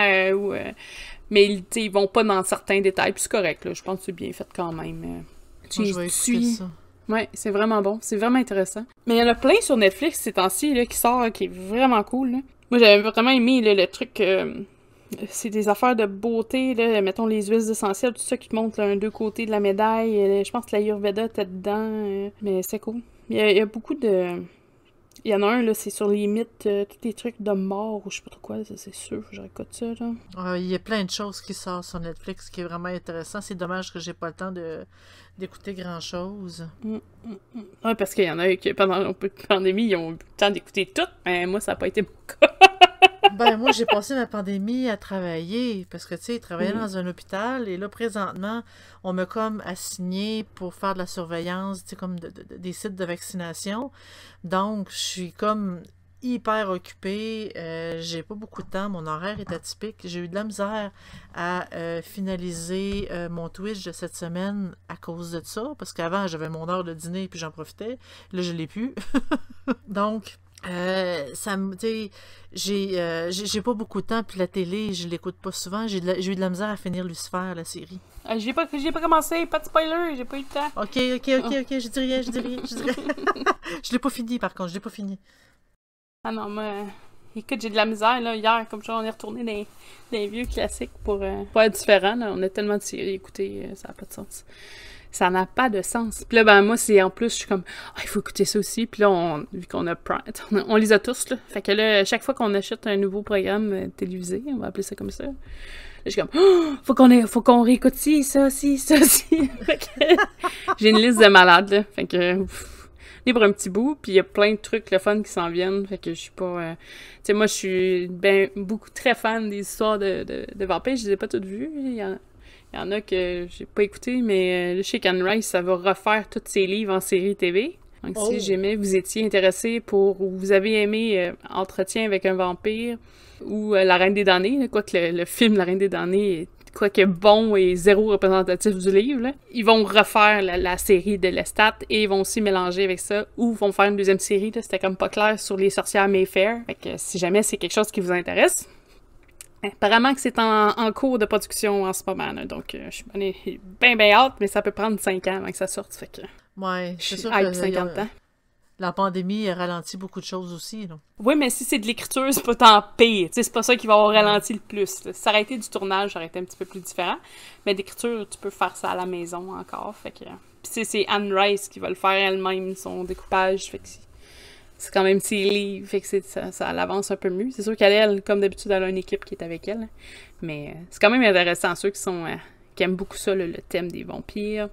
mais ils vont pas dans certains détails. Puis c'est correct, là. Je pense que c'est bien fait quand même. Je vais écouter ça. Ouais, c'est vraiment bon. C'est vraiment intéressant. Mais il y en a plein sur Netflix ces temps-ci, là, qui sort, qui est vraiment cool, là. Moi, j'avais vraiment aimé, là, le truc... c'est des affaires de beauté, là, mettons les huiles essentielles, tout ça qui te montre là, un deux côtés de la médaille. Je pense que l'Ayurveda était dedans, mais c'est cool. Il y a beaucoup de... Il y en a un, là, c'est sur les mythes, tous les trucs de mort, ou je sais pas trop quoi, ça, c'est sûr, je réécoute ça, là. Il y a plein de choses qui sortent sur Netflix qui est vraiment intéressant. C'est dommage que j'ai pas le temps d'écouter grand-chose. Ouais, parce qu'il y en a qui, pendant la pandémie, ils ont eu le temps d'écouter tout, mais moi, ça n'a pas été mon cas. Ben, moi, j'ai passé ma pandémie à travailler, parce que, tu sais, travailler dans un hôpital, et là, présentement, on m'a comme assigné pour faire de la surveillance, tu sais, comme des sites de vaccination. Donc, je suis comme hyper occupée, j'ai pas beaucoup de temps, mon horaire est atypique. J'ai eu de la misère à finaliser mon Twitch de cette semaine à cause de ça, parce qu'avant, j'avais mon heure de dîner, puis j'en profitais. Là, je l'ai plus. Donc... ça me, tu sais, j'ai pas beaucoup de temps, puis la télé, je l'écoute pas souvent. J'ai eu de la misère à finir Lucifer, la série. J'ai pas commencé, pas de spoiler, j'ai pas eu le temps. Ok, je dis rien. Je l'ai pas fini, par contre, je l'ai pas fini. Ah non, moi, écoute, j'ai de la misère, là, hier, comme ça, on est retourné dans les vieux classiques pour pas être différent, là. On a tellement de séries à écouter, ça n'a pas de sens. Ça n'a pas de sens. Puis là, ben moi, c'est en plus, je suis comme, il faut écouter ça aussi. Puis là, vu qu'on a Prime, on les a tous, là. Fait que là, chaque fois qu'on achète un nouveau programme télévisé, on va appeler ça comme ça, là, je suis comme, faut qu'on réécoute ça. Fait que j'ai une liste de malades, là. Fait que, libre un petit bout, puis il y a plein de trucs, le fun qui s'en viennent. Fait que je suis pas... tu sais, moi, je suis très fan des histoires de vampires. Je les ai pas toutes vues. Il y en a que j'ai pas écouté, mais le Shake and Rice, ça va refaire tous ses livres en série TV. Donc, si jamais vous étiez intéressé ou vous avez aimé Entretien avec un vampire ou La Reine des damnés, quoique le film La Reine des damnés est quoique bon et zéro représentatif du livre, là, ils vont refaire la série de Lestat et ils vont aussi mélanger avec ça ou vont faire une deuxième série. Là, c'était comme pas clair sur les sorcières Mayfair. Fait que si jamais c'est quelque chose qui vous intéresse... Apparemment que c'est en cours de production en ce moment, là, donc je suis bien hâte, mais ça peut prendre 5 ans avant que ça sorte, fait que ouais, c'est sûr que 50 ans. La pandémie a ralenti beaucoup de choses aussi, là. Oui, mais si c'est de l'écriture, c'est pas tant pire, c'est pas ça qui va avoir ralenti le plus. Là. Si ça aurait été du tournage, ça aurait été un petit peu plus différent, mais d'écriture, tu peux faire ça à la maison encore, fait que... Puis c'est Anne Rice qui va le faire elle-même, son découpage, fait que c'est quand même ses livres, fait que ça l'avance un peu mieux. C'est sûr qu'elle, comme d'habitude, elle a une équipe qui est avec elle. Mais c'est quand même intéressant. Ceux qui aiment beaucoup ça, le thème des vampires,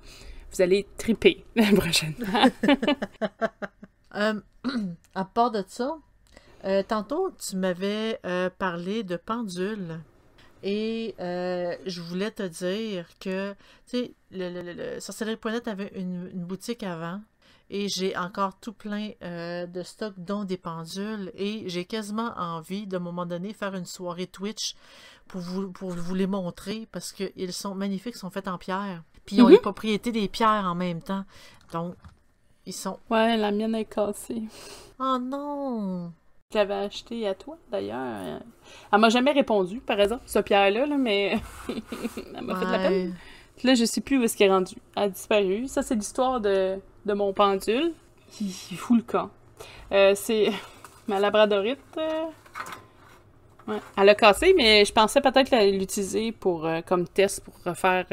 vous allez triper la prochaine fois. À part de ça, Tantôt, tu m'avais parlé de pendules. Et je voulais te dire que, tu sais, le Sorcellerie.net avait une boutique avant. Et j'ai encore tout plein de stocks, dont des pendules. Et j'ai quasiment envie, d'un moment donné, faire une soirée Twitch pour vous les montrer. Parce qu'ils sont magnifiques, ils sont faits en pierre. Puis ils ont les propriétés des pierres en même temps. Donc, ils sont... Ouais, la mienne est cassée. Oh non! Je l'avais acheté à toi, d'ailleurs. Elle m'a jamais répondu, par exemple, ce pierre-là, là, mais elle m'a fait de la peine. Puis là, je sais plus où est-ce qu'elle est rendue. Elle a disparu. Ça, c'est l'histoire de mon pendule. Il fout le camp. C'est ma labradorite. Ouais. Elle a cassé, mais je pensais peut-être l'utiliser pour comme test pour refaire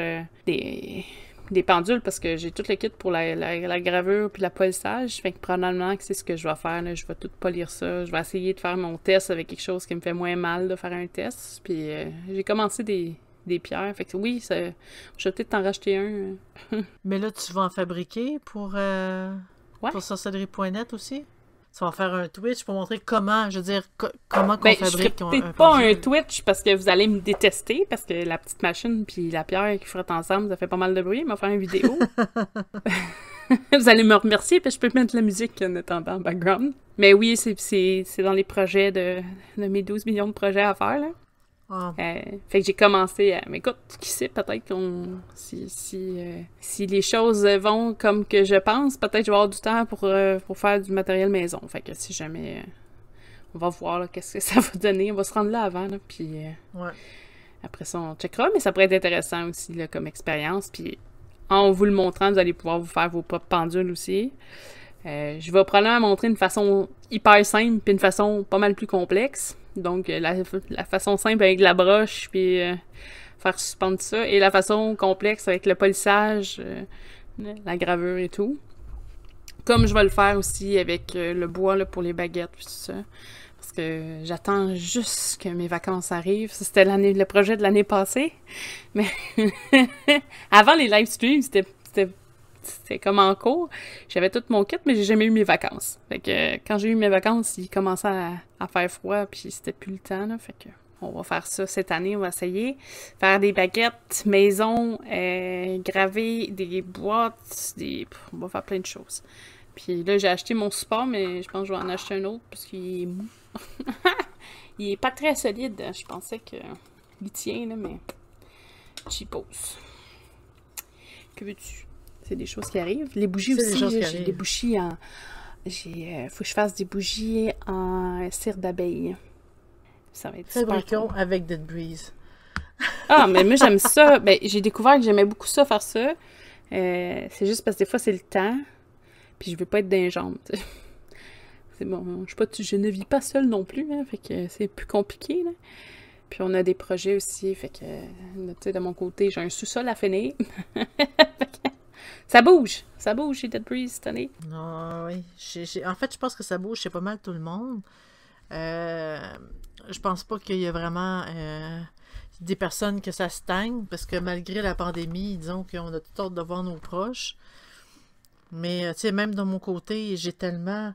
des pendules parce que j'ai tout le kit pour la gravure puis la polissage. Fait que probablement que c'est ce que je vais faire. Là. Je vais tout polir ça. Je vais essayer de faire mon test avec quelque chose qui me fait moins mal de faire un test. Puis j'ai commencé des pierres. Fait que oui, je vais peut-être t'en racheter un. Mais là, tu vas en fabriquer pour sorcellerie.net aussi? Tu vas faire un Twitch pour montrer comment, je veux dire, comment qu'on fabrique un peut-être pas un Twitch parce que vous allez me détester parce que la petite machine puis la pierre qui frottent ensemble, ça fait pas mal de bruit. On va faire une vidéo. Vous allez me remercier puis je peux mettre la musique en attendant en background. Mais oui, c'est dans les projets de mes 12 millions de projets à faire, là. Oh. Fait que j'ai commencé à... Mais écoute, qui sait, peut-être qu'on... Si les choses vont comme que je pense, peut-être je vais avoir du temps pour faire du matériel maison. Fait que si jamais... on va voir là, qu'est-ce que ça va donner. On va se rendre là avant, là, puis... après ça, on checkera. Mais ça pourrait être intéressant aussi, là, comme expérience. Puis en vous le montrant, vous allez pouvoir vous faire vos propres pendules aussi. Je vais probablement montrer une façon hyper simple puis une façon pas mal plus complexe. Donc, la façon simple avec la broche, puis faire suspendre ça. Et la façon complexe avec le polissage, la gravure et tout. Comme je vais le faire aussi avec le bois là, pour les baguettes, puis tout ça. Parce que j'attends juste que mes vacances arrivent. Ça, c'était le projet de l'année passée. Mais avant les live streams, c'était comme en cours. J'avais tout mon kit, mais j'ai jamais eu mes vacances. Fait que quand j'ai eu mes vacances, il commençait à faire froid, puis c'était plus le temps, là. Fait que on va faire ça cette année, on va essayer. Faire des baguettes maison, graver des boîtes, on va faire plein de choses. Puis là, j'ai acheté mon support, mais je pense que je vais en acheter un autre, parce qu'il est mou. Il est pas très solide. Je pensais qu'il tient, là, mais cheapos. Que veux-tu? C'est des choses qui arrivent. Les bougies aussi, j'ai des bougies en... faut que je fasse des bougies en cire d'abeille. Ça va être fabriquons super cool. Avec Dead Breeze. Ah, mais moi, j'aime ça. Ben, j'ai découvert que j'aimais beaucoup ça, faire ça. C'est juste parce que des fois, c'est le temps. Puis je veux pas être d'un jambes. C'est bon. Je ne vis pas seule non plus. Hein, fait que c'est plus compliqué, là. Puis on a des projets aussi. Fait que, tu sais, de mon côté, j'ai un sous-sol à finir. Ça bouge chez Dead Breeze cette année. Ah oui. En fait, je pense que ça bouge chez pas mal tout le monde. Je pense pas qu'il y a vraiment des personnes que ça stagne, parce que malgré la pandémie, disons qu'on a tout hâte de voir nos proches. Mais, tu sais, même de mon côté, j'ai tellement...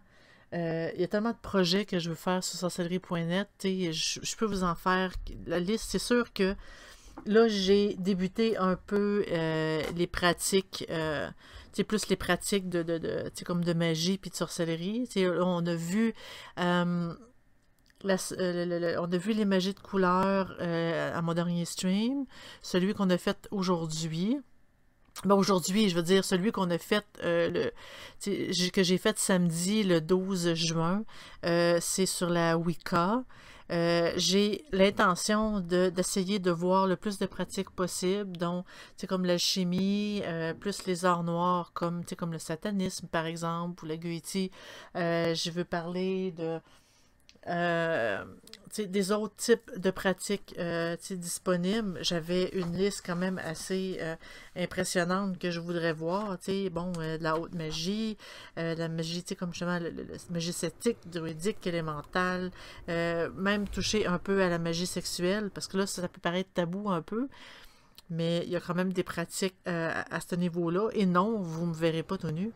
il y a tellement de projets que je veux faire sur sorcellerie.net. Je peux vous en faire la liste. C'est sûr que là, j'ai débuté un peu les pratiques, plus les pratiques comme de magie puis de sorcellerie. On a vu on a vu les magies de couleur à mon dernier stream, celui qu'on a fait aujourd'hui. Ben aujourd'hui, je veux dire, celui qu'on a fait, que j'ai fait samedi, le 12 juin, c'est sur la Wicca. J'ai l'intention d'essayer de voir le plus de pratiques possible, dont comme l'alchimie, plus les arts noirs, comme le satanisme, par exemple, ou la Goetie. Je veux parler de... des autres types de pratiques disponibles. J'avais une liste quand même assez impressionnante que je voudrais voir. De la haute magie, la magie, comme justement la magie celtique, druidique, élémentale, même toucher un peu à la magie sexuelle, parce que là, ça peut paraître tabou un peu. Mais il y a quand même des pratiques à ce niveau-là. Et non, vous me verrez pas tout nu.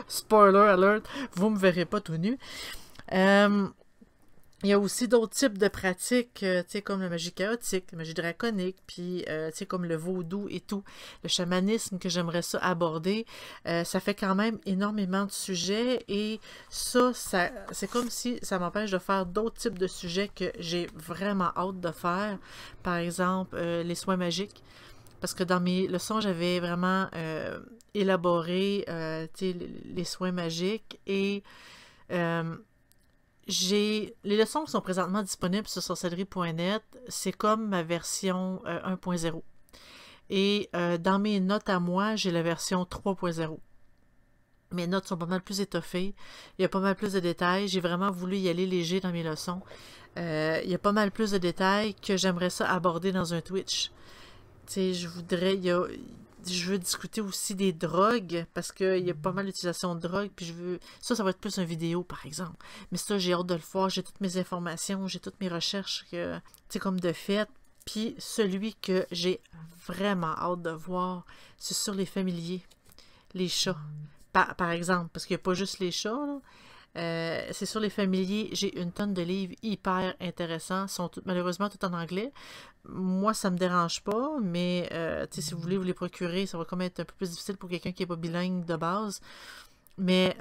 Spoiler alert, vous me verrez pas tout nu. Il y a aussi d'autres types de pratiques, tu sais, comme la magie chaotique, la magie draconique, puis, tu sais, comme le vaudou et tout, le chamanisme que j'aimerais ça aborder. Ça fait quand même énormément de sujets et ça c'est comme si ça m'empêche de faire d'autres types de sujets que j'ai vraiment hâte de faire. Par exemple, les soins magiques. Parce que dans mes leçons, j'avais vraiment élaboré, tu sais, les soins magiques et... les leçons sont présentement disponibles sur sorcellerie.net. C'est comme ma version 1.0. Et dans mes notes à moi, j'ai la version 3.0. Mes notes sont pas mal plus étoffées. Il y a pas mal plus de détails. J'ai vraiment voulu y aller léger dans mes leçons. Il y a pas mal plus de détails que j'aimerais ça aborder dans un Twitch. Tu sais, je veux discuter aussi des drogues, parce qu'il y a pas mal d'utilisation de drogues, puis ça va être plus une vidéo, par exemple. Mais ça, j'ai hâte de le voir, j'ai toutes mes informations, j'ai toutes mes recherches, tu sais, comme de fait. Puis celui que j'ai vraiment hâte de voir, c'est sur les familiers, les chats, par exemple, parce qu'il n'y a pas juste les chats, là. C'est sur les familiers, j'ai une tonne de livres hyper intéressants, sont malheureusement tout en anglais. Moi, ça me dérange pas, mais si vous voulez vous les procurer, ça va quand même être un peu plus difficile pour quelqu'un qui n'est pas bilingue de base. Mais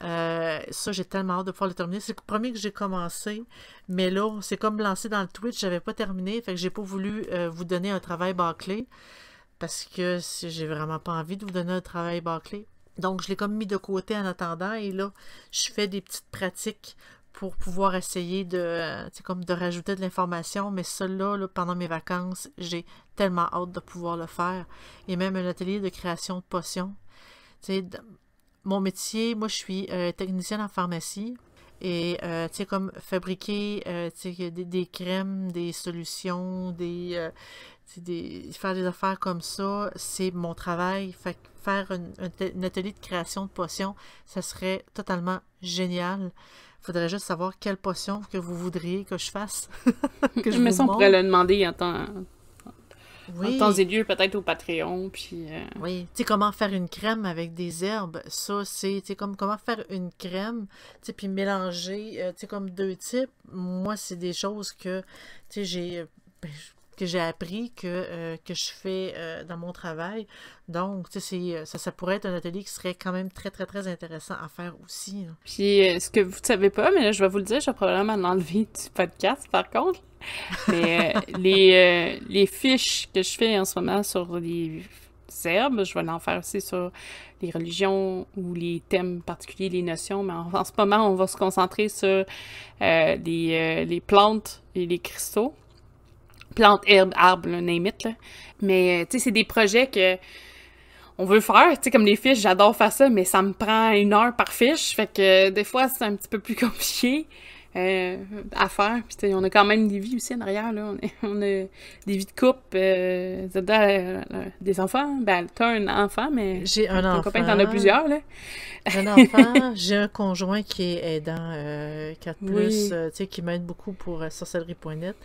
ça, j'ai tellement hâte de pouvoir le terminer. C'est le premier que j'ai commencé, mais là, c'est comme lancé dans le Twitch, j'avais pas terminé, fait que j'ai pas voulu vous donner un travail bâclé, parce que j'ai vraiment pas envie de vous donner un travail bâclé. Donc, je l'ai comme mis de côté en attendant, et là, je fais des petites pratiques pour pouvoir essayer de rajouter de l'information, mais ça là, pendant mes vacances, j'ai tellement hâte de pouvoir le faire. Et même un atelier de création de potions. Mon métier, moi, je suis technicienne en pharmacie, et comme fabriquer des crèmes, des solutions, faire des affaires comme ça, c'est mon travail. Fait que faire un atelier de création de potions, ça serait totalement génial. Faudrait juste savoir quelle potion que vous voudriez que je fasse. Que je Mais vous ça, on montre. pourrait le demander en temps et lieu, peut-être au Patreon, puis... Oui, tu sais, comment faire une crème avec des herbes, ça, c'est, tu sais, comment faire une crème, tu sais, puis mélanger, tu sais, comme deux types. Moi, c'est des choses que, tu sais, j'ai appris, que je fais dans mon travail. Donc, tu sais, ça pourrait être un atelier qui serait quand même très, très, très intéressant à faire aussi, là. Puis, ce que vous ne savez pas, mais là, je vais vous le dire, je vais probablement l'enlever du podcast, par contre. Mais les fiches que je fais en ce moment sur les herbes, je vais en faire aussi sur les religions ou les thèmes particuliers, les notions, mais en ce moment, on va se concentrer sur les plantes et les cristaux. Plantes, herbes, arbres, là, name it, là. Mais, tu sais, c'est des projets que on veut faire, tu sais, comme les fiches, j'adore faire ça, mais ça me prend 1 heure par fiche, fait que des fois, c'est un petit peu plus compliqué à faire. Puis, tu sais, on a quand même des vies aussi en arrière, là. On a des vies de couple, des enfants. Ben, t'as un enfant, mais... J'ai un enfant. Ton copain, t'en as plusieurs, là. J'ai un enfant, j'ai un conjoint qui est aidant, 4+, Oui. tu sais, qui m'aide beaucoup pour sorcellerie.net.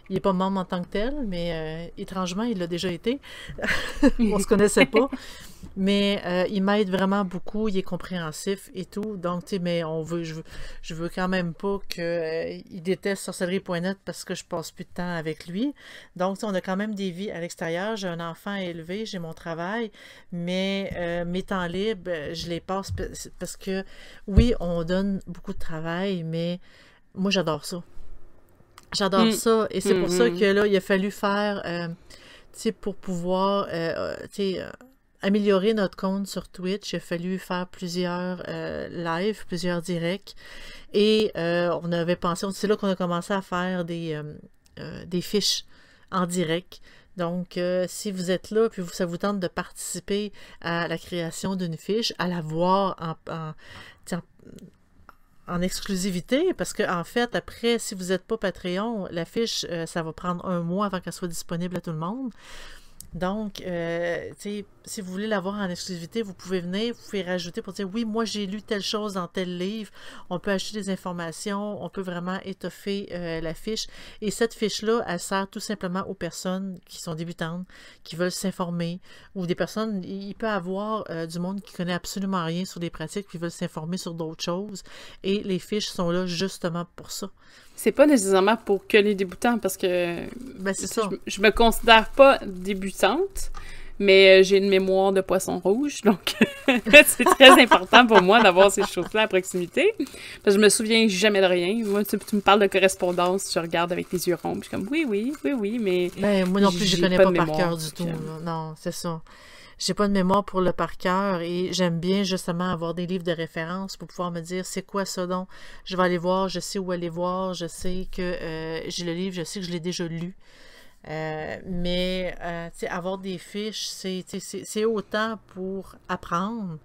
Il n'est pas membre en tant que tel, mais étrangement, il l'a déjà été. On se connaissait pas. Mais il m'aide vraiment beaucoup, il est compréhensif et tout. Donc, tu sais, mais je veux quand même pas qu'il déteste sorcellerie.net parce que je passe plus de temps avec lui. Donc, tu sais, on a quand même des vies à l'extérieur. J'ai un enfant élevé, j'ai mon travail, mais mes temps libres, je les passe parce que, oui, on donne beaucoup de travail, mais moi, j'adore ça. J'adore ça, et c'est pour ça que là, il a fallu faire, tu sais, pour pouvoir, tu sais, améliorer notre compte sur Twitch, il a fallu faire plusieurs lives, plusieurs directs, et on avait pensé, c'est là qu'on a commencé à faire des fiches en direct. Donc, si vous êtes là, puis ça vous tente de participer à la création d'une fiche, à la voir en exclusivité, parce que en fait, après, si vous n'êtes pas Patreon, la fiche, ça va prendre 1 mois avant qu'elle soit disponible à tout le monde. Donc, tu sais, si vous voulez l'avoir en exclusivité, vous pouvez venir, vous pouvez rajouter pour dire, oui, moi j'ai lu telle chose dans tel livre. On peut acheter des informations, on peut vraiment étoffer la fiche. Et cette fiche-là, elle sert tout simplement aux personnes qui sont débutantes, qui veulent s'informer, ou des personnes, il peut y avoir du monde qui connaît absolument rien sur les pratiques, qui veulent s'informer sur d'autres choses. Et les fiches sont là justement pour ça. C'est pas nécessairement pour que les débutants, parce que Ben, c'est ça. je me considère pas débutante, mais j'ai une mémoire de poisson rouge, donc c'est très important pour moi d'avoir ces choses-là à proximité. Parce que je me souviens jamais de rien. Moi, tu me parles de correspondance, je regarde avec les yeux ronds, puis je suis comme oui, mais... Ben, moi non plus, je j'ai connais pas pas de par mémoire, cœur du tout. donc, Là. Non, c'est ça. J'ai pas de mémoire pour le par cœur et j'aime bien justement avoir des livres de référence pour pouvoir me dire c'est quoi ça donc. Je vais aller voir, je sais où aller voir, je sais que j'ai le livre, je sais que je l'ai déjà lu. Mais tu sais, avoir des fiches, c'est autant pour apprendre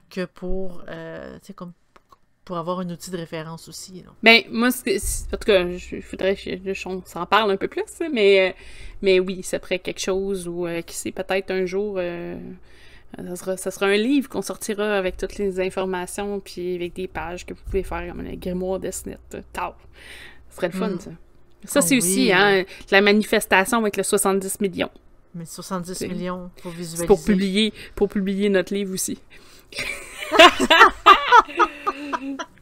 que pour, tu sais, comme pour avoir un outil de référence aussi. Là. Ben, moi, en tout cas, il faudrait qu'on s'en parle un peu plus, mais oui, ça ferait quelque chose ou qui sait, peut-être un jour, ça sera un livre qu'on sortira avec toutes les informations puis avec des pages que vous pouvez faire comme un grimoire Desnet. Tao! Ce serait le fun, ça. Ça, c'est aussi, hein, la manifestation avec le 70 millions. Mais 70 millions pour visualiser. C'est pour publier notre livre aussi.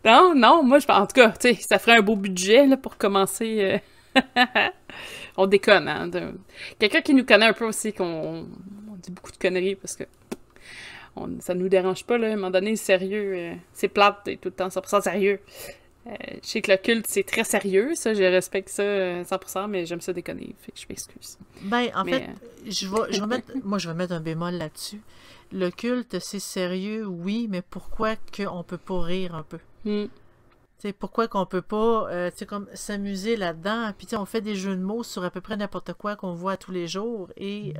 Non, moi, en tout cas, tu sais, ça ferait un beau budget, là, pour commencer. On déconne, hein. Quelqu'un qui nous connaît un peu aussi, qu'on dit beaucoup de conneries, parce que ça nous dérange pas, là. À un moment donné, sérieux, c'est plate, t'es tout le temps 100% sérieux. Je sais que le culte, c'est très sérieux, ça, je respecte ça 100%, mais j'aime ça déconner, fait que je m'excuse. Ben, en fait, je vais mettre un bémol là-dessus. Le culte, c'est sérieux, oui, mais pourquoi qu'on peut pas rire un peu? T'sais, pourquoi qu'on peut pas comme s'amuser là-dedans? Puis on fait des jeux de mots sur à peu près n'importe quoi qu'on voit tous les jours. Et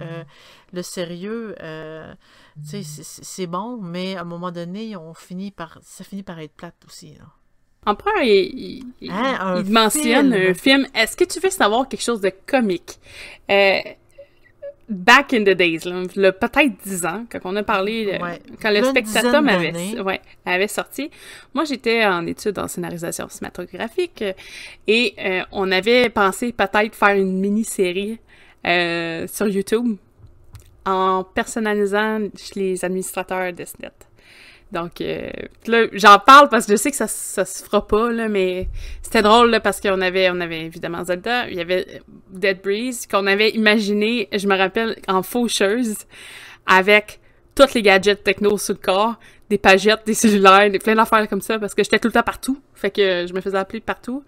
le sérieux, c'est bon, mais à un moment donné, ça finit par être plate aussi. Là. Empereur, il mentionne un film. Est-ce que tu veux savoir quelque chose de comique? Back in the days, là, peut-être 10 ans, quand on a parlé, quand le Spectatum avait sorti. Moi, j'étais en études en scénarisation cinématographique et on avait pensé peut-être faire une mini-série sur YouTube en personnalisant les administrateurs de SNET. Donc, là, j'en parle parce que je sais que ça se fera pas, là, mais c'était drôle, là, parce qu'on avait évidemment Zelda, il y avait Dead Breeze, qu'on avait imaginé, je me rappelle, en faucheuse, avec tous les gadgets techno sur le corps, des pagettes, des cellulaires, plein d'affaires comme ça, parce que j'étais tout le temps partout, fait que je me faisais appeler partout.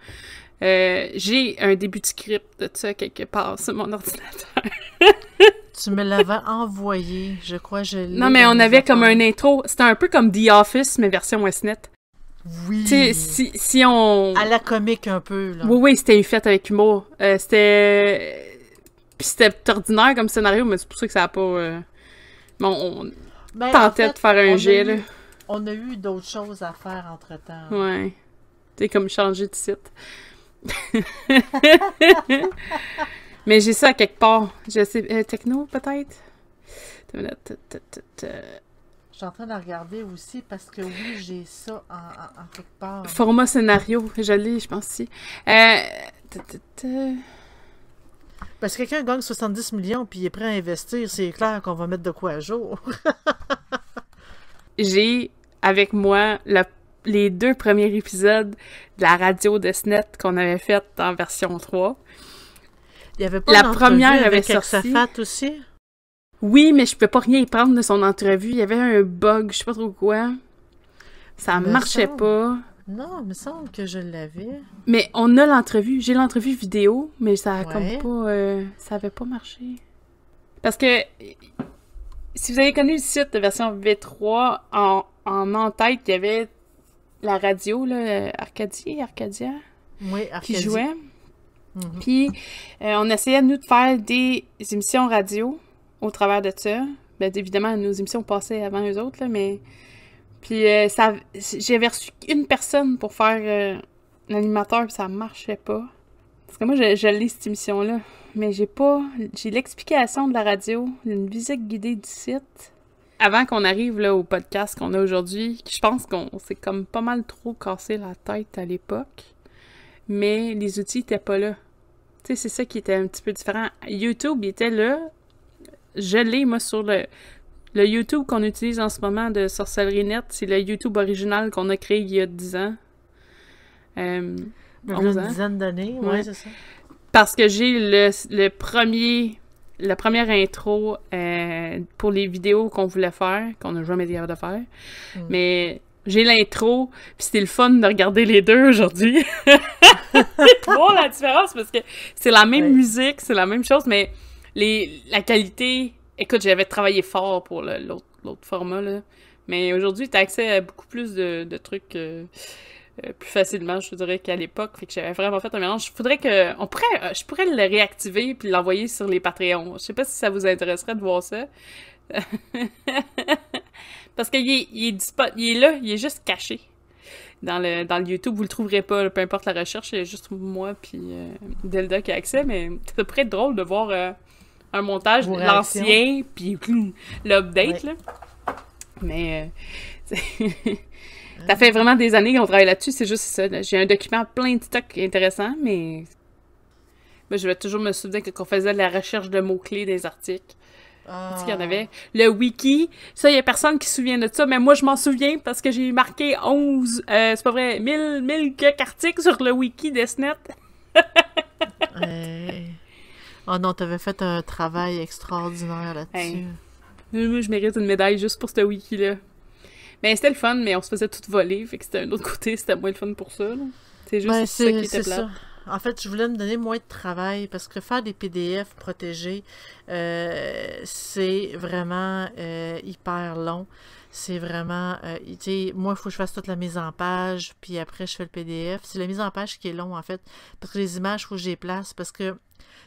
J'ai un début de script de ça quelque part sur mon ordinateur. Tu me l'avais envoyé, je crois, Non, mais on avait comme un intro. C'était un peu comme The Office, mais version Westnet. Oui. Tu sais, si on... À la comique un peu, là. Oui, c'était fait avec humour. C'était... Puis c'était ordinaire comme scénario, mais c'est pour ça que ça a pas... Bon, on tentait de faire un jet, là. On a eu d'autres choses à faire entre-temps. Ouais. Tu sais, comme changer de site. Mais j'ai ça à quelque part. Je sais, techno, peut-être? Je suis en train de regarder aussi parce que oui, j'ai ça en quelque part. Format scénario, je l'ai, je pense aussi. Parce que quelqu'un gagne 70 millions puis il est prêt à investir, c'est clair qu'on va mettre de quoi à jour. J'ai avec moi les 2 premiers épisodes de la radio de SNET qu'on avait faite en version 3. Il y avait pas la première avait sorti. Safat aussi? Oui, mais je pouvais pas rien y prendre de son entrevue. Il y avait un bug, je sais pas trop quoi. Ça marchait pas. Non, il me semble que je l'avais. Mais on a l'entrevue. J'ai l'entrevue vidéo, mais ça a comme pas... ça avait pas marché. Parce que... Si vous avez connu le site de version V3, en en-tête, il y avait la radio, là, Arcadia, oui, qui jouait. Puis, on essayait, nous, de faire des émissions radio au travers de ça. Bien, évidemment, nos émissions passaient avant eux autres, là, mais... Puis, j'avais reçu une personne pour faire l'animateur, puis ça marchait pas. Parce que moi, je lis cette émission-là, mais j'ai l'explication de la radio, une visite guidée du site. Avant qu'on arrive là, au podcast qu'on a aujourd'hui, je pense qu'on s'est comme pas mal trop cassé la tête à l'époque, mais les outils étaient pas là. Tu sais, c'est ça qui était un petit peu différent. YouTube, il était là. Je l'ai, moi, sur le YouTube qu'on utilise en ce moment de Sorcellerie Net. C'est le YouTube original qu'on a créé il y a 10 ans. Une 11 ans. dizaine d'années, ouais, c'est ça. Parce que j'ai la première intro pour les vidéos qu'on voulait faire, qu'on n'a jamais été capable de faire. Mais j'ai l'intro, puis c'était le fun de regarder les deux aujourd'hui. C'est trop la différence, parce que c'est la même musique, c'est la même chose, mais la qualité... Écoute, j'avais travaillé fort pour l'autre format, là. Mais aujourd'hui, t'as accès à beaucoup plus de trucs plus facilement, je dirais, qu'à l'époque. Fait que j'avais vraiment fait un mélange. Je pourrais le réactiver puis l'envoyer sur les Patreons. Je sais pas si ça vous intéresserait de voir ça. Parce qu'il est là, il est juste caché. Dans le YouTube, vous le trouverez pas, là, peu importe la recherche, il y a juste moi puis Delda qui a accès, mais ça pourrait être drôle de voir un montage de l'ancien, puis l'update, là. Mais ça fait vraiment des années qu'on travaille là-dessus, c'est juste ça. J'ai un document plein de stocks intéressants, mais moi, je vais toujours me souvenir que quand on faisait de la recherche de mots-clés des articles, tu sais qu'il y en avait. Le wiki, ça, il y a personne qui se souvient de ça, mais moi, je m'en souviens parce que j'ai marqué 11, c'est pas vrai, 1000 quelques articles sur le wiki d'Esnet. Oh non, t'avais fait un travail extraordinaire là-dessus. Moi, je mérite une médaille juste pour ce wiki-là. Mais c'était le fun, mais on se faisait tout voler, fait que c'était un autre côté, c'était moins le fun pour ça, là. C'est juste ça qui était plate. En fait, je voulais me donner moins de travail parce que faire des PDF protégés, c'est vraiment hyper long. C'est vraiment... tu sais, moi, il faut que je fasse toute la mise en page, puis après, je fais le PDF. C'est la mise en page qui est long, en fait, parce que les images, il faut que je les place, parce que, tu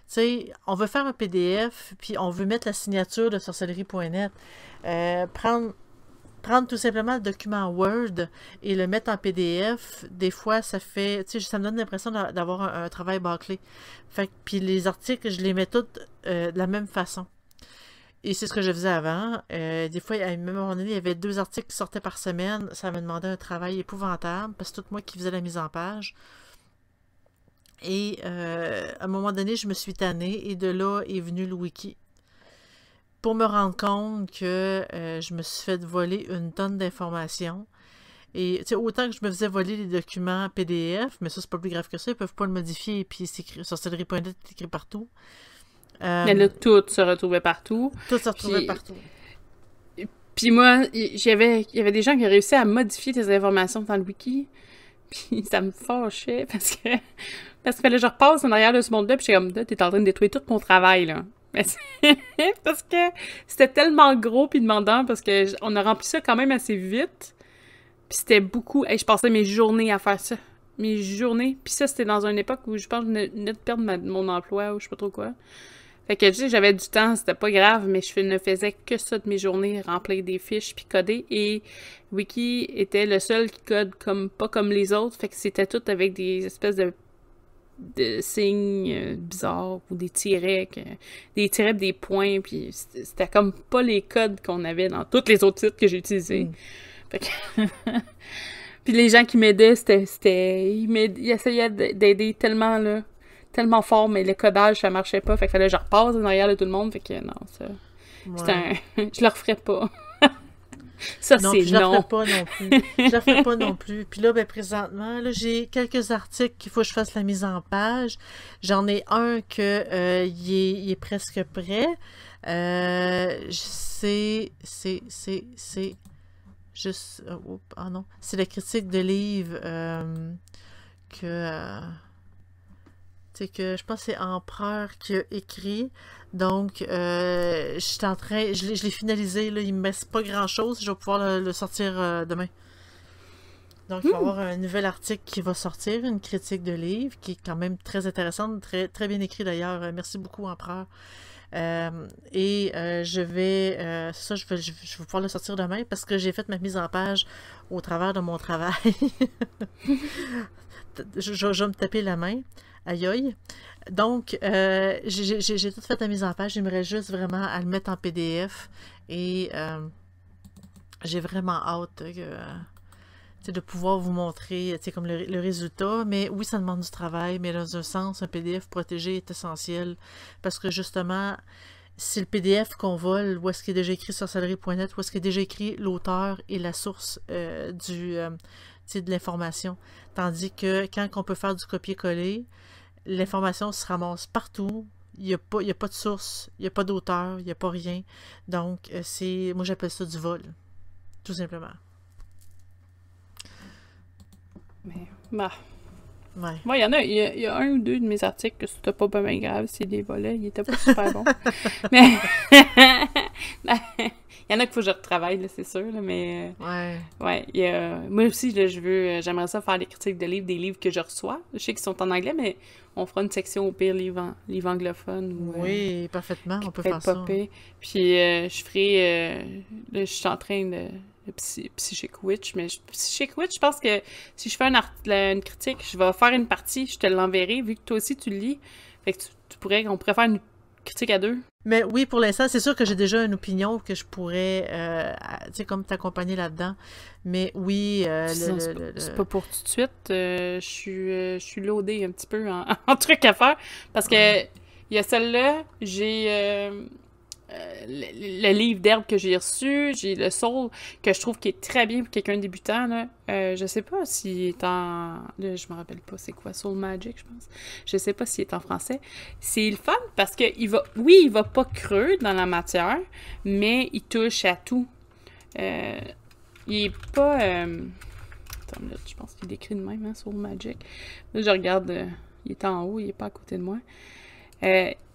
sais, on veut faire un PDF, puis on veut mettre la signature de sorcellerie.net. Prendre tout simplement le document Word et le mettre en PDF, des fois, ça fait... Tu sais, ça me donne l'impression d'avoir un travail bâclé. Fait que, puis les articles, je les mets tous de la même façon. Et c'est ce que je faisais avant. Des fois, à un moment donné, il y avait 2 articles qui sortaient par semaine. Ça me demandait un travail épouvantable, parce que c'est tout moi qui faisais la mise en page. Et à un moment donné, je me suis tannée, et de là est venu le wiki. Pour me rendre compte que je me suis fait voler une tonne d'informations. Et tu sais, autant que je me faisais voler les documents PDF, mais ça, c'est pas plus grave que ça, ils peuvent pas le modifier, et puis c'est écrit, sorcellerie.net est écrit partout. Mais là, tout se retrouvait partout. Tout se retrouvait partout. Puis moi, il y avait des gens qui ont réussi à modifier des informations dans le wiki. Puis ça me fâchait parce que fallait que je repasse en arrière de ce monde-là, puis j'étais comme, t'es en train de détruire tout mon travail, là. Parce que c'était tellement gros puis demandant, parce que on a rempli ça quand même assez vite. Puis c'était beaucoup... je passais mes journées à faire ça. Mes journées. Puis ça, c'était dans une époque où je pense que je venais de perdre mon emploi ou je sais pas trop quoi. Fait que, tu sais, j'avais du temps, c'était pas grave, mais je ne faisais que ça de mes journées, remplir des fiches puis coder. Et Wiki était le seul qui code pas comme les autres. Fait que c'était tout avec des espèces de signes bizarres ou des tirets, des points, puis c'était comme pas les codes qu'on avait dans tous les autres sites que j'ai utilisés. Fait que... Puis les gens qui m'aidaient, ils essayaient d'aider tellement, là, tellement fort, mais le codage, ça marchait pas, fait qu'il fallait que je repasse en arrière de tout le monde, fait que non, ça... Ouais. Je le referais pas. Ça, non, c'est je non. Je le ferai pas non plus. Je le ferai pas non plus. Puis là, ben, présentement, là, j'ai quelques articles qu'il faut que je fasse la mise en page. J'en ai un que il est presque prêt. C'est juste... ah non. C'est la critique de livre que je pense que c'est Empereur qui a écrit. Donc, je suis en train... Je l'ai finalisé, là, il me reste pas grand-chose. Je vais pouvoir le sortir demain. Donc, il va y avoir un nouvel article qui va sortir, une critique de livre, qui est quand même très intéressante, très, très bien écrit d'ailleurs. Merci beaucoup, Empereur. Je vais... je vais pouvoir le sortir demain parce que j'ai fait ma mise en page au travers de mon travail. Je vais me taper la main. Aïe aïe. Donc, j'ai tout fait la mise en page. J'aimerais juste vraiment à le mettre en PDF. Et j'ai vraiment hâte de pouvoir vous montrer comme le résultat. Mais oui, ça demande du travail, mais dans un sens, un PDF protégé est essentiel. Parce que justement, c'est le PDF qu'on vole, où est-ce qu'il est déjà écrit sur sorcellerie.net, où est-ce qu'il est déjà écrit l'auteur et la source de l'information. Tandis que quand on peut faire du copier-coller, l'information se ramasse partout. Il n'y a pas de source, il n'y a pas d'auteur, il n'y a pas rien. Donc, moi j'appelle ça du vol, tout simplement. Mais, bah... Ouais. Moi, il y a un ou deux de mes articles que c'était pas bien grave s'ils les volaient, ils étaient pas super bons. Mais il y en a qu'il faut que je retravaille, là, c'est sûr, là, mais moi aussi, là, j'aimerais ça faire des critiques de livres, des livres que je reçois. Je sais qu'ils sont en anglais, mais on fera une section au pire livres anglophones. Oui, parfaitement, on peut faire ça. Puis je ferai, là, je suis en train de Psychic Witch, mais Psychic Witch, je pense que si je fais une critique, je vais faire une partie, je te l'enverrai, vu que toi aussi tu le lis. Fait que on pourrait faire une critique à deux. Mais oui, pour l'instant, c'est sûr que j'ai déjà une opinion que je pourrais, comme t'accompagner là-dedans. Mais oui, c'est pas pour tout de suite. Je suis loadée un petit peu en trucs à faire. Parce que il y a celle-là, j'ai... le livre d'herbe que j'ai reçu, j'ai le Soul que je trouve qui est très bien pour quelqu'un débutant là. Je sais pas s'il est en... Là, je me rappelle pas c'est quoi, Soul Magic je pense. Je sais pas s'il est en français. C'est le fun parce que il va pas creux dans la matière, mais il touche à tout. Il est pas... Attends là, je pense qu'il est écrit de même, hein, Soul Magic. Là, je regarde, il est en haut, il est pas à côté de moi.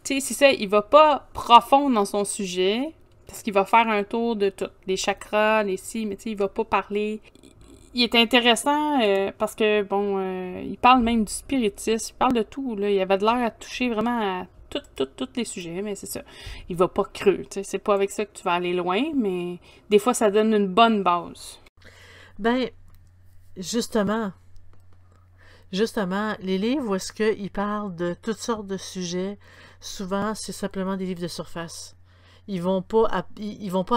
Tu sais, c'est ça, il va pas profond dans son sujet, parce qu'il va faire un tour de tout, les chakras, les si, mais tu sais, il va pas parler. Il est intéressant parce que, bon, il parle même du spiritisme, il parle de tout, là. Il avait de l'air à toucher vraiment à tous les sujets, mais c'est ça. Il va pas creux, tu sais, c'est pas avec ça que tu vas aller loin, mais des fois, ça donne une bonne base. Ben, justement, les livres où est-ce qu'ils parlent de toutes sortes de sujets, souvent, c'est simplement des livres de surface. Ils vont pas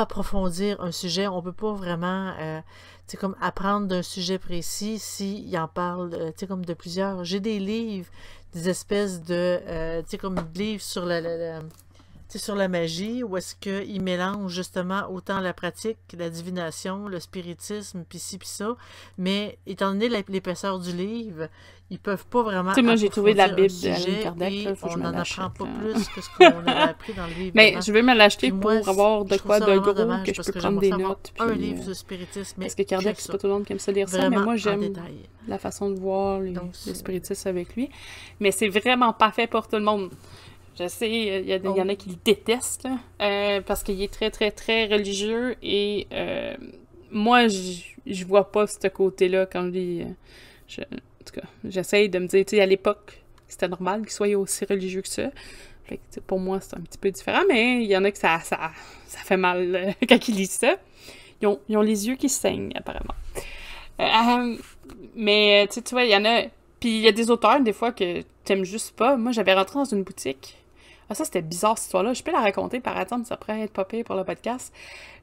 approfondir un sujet. On peut pas vraiment comme apprendre d'un sujet précis s'ils en parlent comme de plusieurs. J'ai des livres, des espèces de comme livres sur sur la magie, où est-ce qu'ils mélangent justement autant la pratique, la divination, le spiritisme, puis ci, puis ça. Mais étant donné l'épaisseur du livre, ils peuvent pas vraiment... Tu sais, moi, j'ai trouvé la Bible de Kardec, et là, faut que on je me n'en l'achète, apprend pas plus que ce qu'on a appris dans le livre. Mais je vais me l'acheter pour moi, avoir de quoi de gros dommage, que je parce peux prendre des notes. Un Puis, livre de spiritisme, mais parce que Kardec, c'est pas tout le monde qui aime ça lire ça, mais vraiment moi, en j'aime détail. la façon de voir le Donc, spiritisme avec lui. Mais c'est vraiment pas fait pour tout le monde. Je sais, il y en a qui le détestent, là, parce qu'il est très, très, très religieux et moi, je vois pas ce côté-là quand je lis. En tout cas, j'essaye de me dire, tu sais, à l'époque, c'était normal qu'il soit aussi religieux que ça. Fait que, pour moi, c'est un petit peu différent, mais il y en a que ça fait mal quand ils lisent ça. Ils ont les yeux qui saignent, apparemment. Mais, tu vois, il y en a... Puis il y a des auteurs, des fois, que t'aimes juste pas. Moi, j'avais rentré dans une boutique. Ah, ça, c'était bizarre, cette histoire-là. Je peux la raconter, par exemple, ça pourrait être pas pire pour le podcast.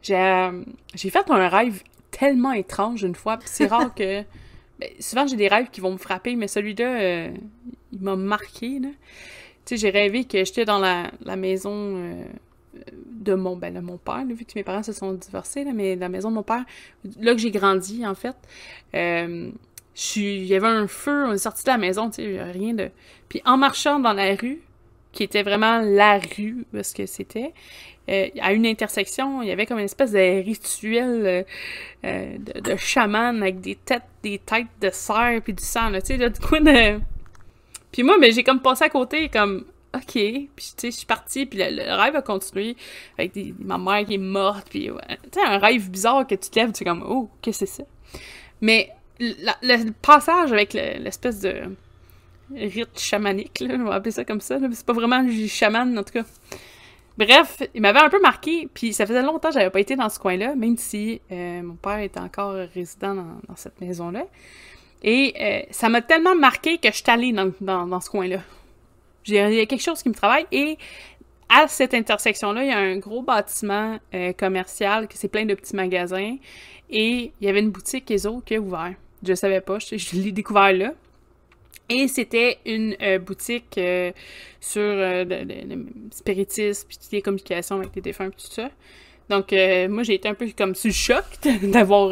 J'ai fait un rêve tellement étrange une fois, puis c'est rare que... Ben, souvent, j'ai des rêves qui vont me frapper, mais celui-là, il m'a marqué, là. Tu sais, j'ai rêvé que j'étais dans la maison de mon père, là, vu que mes parents se sont divorcés, là, mais la maison de mon père, là que j'ai grandi, en fait. Il y avait un feu, on est sorti de la maison, tu sais, rien de... Puis en marchant dans la rue, qui était vraiment la rue, parce que c'était, à une intersection, il y avait comme une espèce de rituel de chaman avec des têtes de cerf puis du sang, là, tu sais, là, du coup, Puis moi, mais j'ai comme passé à côté, comme, OK, puis tu sais, je suis partie, puis le rêve a continué, avec ma mère qui est morte, puis ouais, tu sais, un rêve bizarre que tu te lèves, tu es comme, oh, qu'est-ce que c'est ça? Mais le passage avec l'espèce de rite chamanique, là, on va appeler ça comme ça, là, c'est pas vraiment du chaman, en tout cas. Bref, il m'avait un peu marqué, puis ça faisait longtemps que j'avais pas été dans ce coin-là, même si mon père était encore résident dans cette maison-là. Et ça m'a tellement marqué que je suis allée dans ce coin-là. Il y a quelque chose qui me travaille. Et à cette intersection-là, il y a un gros bâtiment commercial, c'est plein de petits magasins. Et il y avait une boutique Ezo qui a ouvert. Je savais pas, je l'ai découvert là. Et c'était une boutique sur le spiritisme, puis les communications avec les défunts, puis tout ça. Donc, moi, j'ai été un peu comme sous le choc d'avoir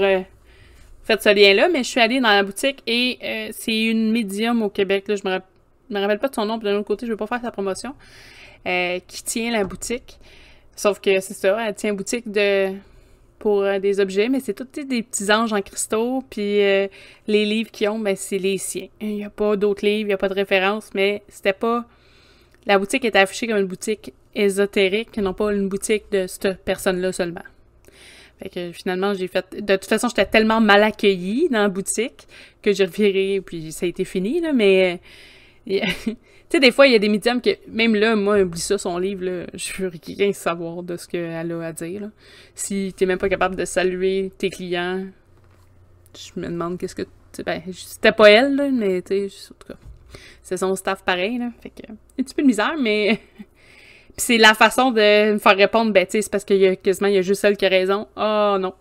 fait ce lien-là, mais je suis allée dans la boutique et c'est une médium au Québec, là, je me rappelle pas de son nom, puis d'un autre côté, je veux pas faire sa promotion, qui tient la boutique. Sauf que c'est ça, elle tient boutique pour des objets, mais c'est tous des petits anges en cristaux, puis les livres qu'ils ont, ben c'est les siens. Il n'y a pas d'autres livres, il n'y a pas de référence, mais c'était pas... La boutique était affichée comme une boutique ésotérique, non pas une boutique de cette personne-là seulement. Fait que finalement, j'ai fait... De toute façon, j'étais tellement mal accueillie dans la boutique que j'ai reviré, puis ça a été fini, là, mais... Tu sais, des fois, il y a des médiums que, même là, moi, oublie ça, son livre, là, je veux rien savoir de ce qu'elle a à dire, là. Si t'es même pas capable de saluer tes clients, je me demande qu'est-ce que... Ben, c'était pas elle, là, mais tu sais, en tout cas, c'est son staff pareil, là. Fait que, un petit peu de misère, mais... Puis c'est la façon de me faire répondre, ben, tu sais, c'est parce qu'il y a juste elle qui a raison. Oh, non.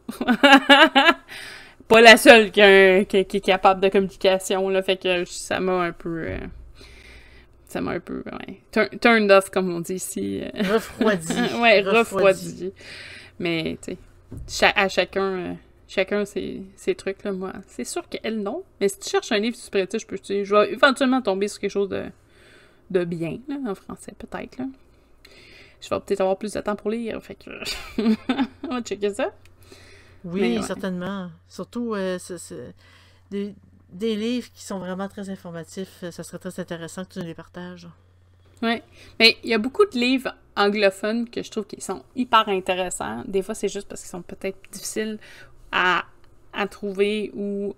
Pas la seule qui est capable de communication, là. Fait que ça m'a un peu... ouais, turned off, comme on dit ici. Refroidi. Ouais, refroidi. Mais, tu sais, chacun ses trucs, là, moi. C'est sûr qu'elle, non. Mais si tu cherches un livre sur spiritisme, je vais éventuellement tomber sur quelque chose de bien, là, en français, peut-être, là. Je vais peut-être avoir plus de temps pour lire, fait que... on va checker ça. Oui, mais, ouais. Certainement. Surtout, des livres qui sont vraiment très informatifs, ça serait très intéressant que tu nous les partages. Oui, mais il y a beaucoup de livres anglophones que je trouve qu'ils sont hyper intéressants. Des fois, c'est juste parce qu'ils sont peut-être difficiles à trouver ou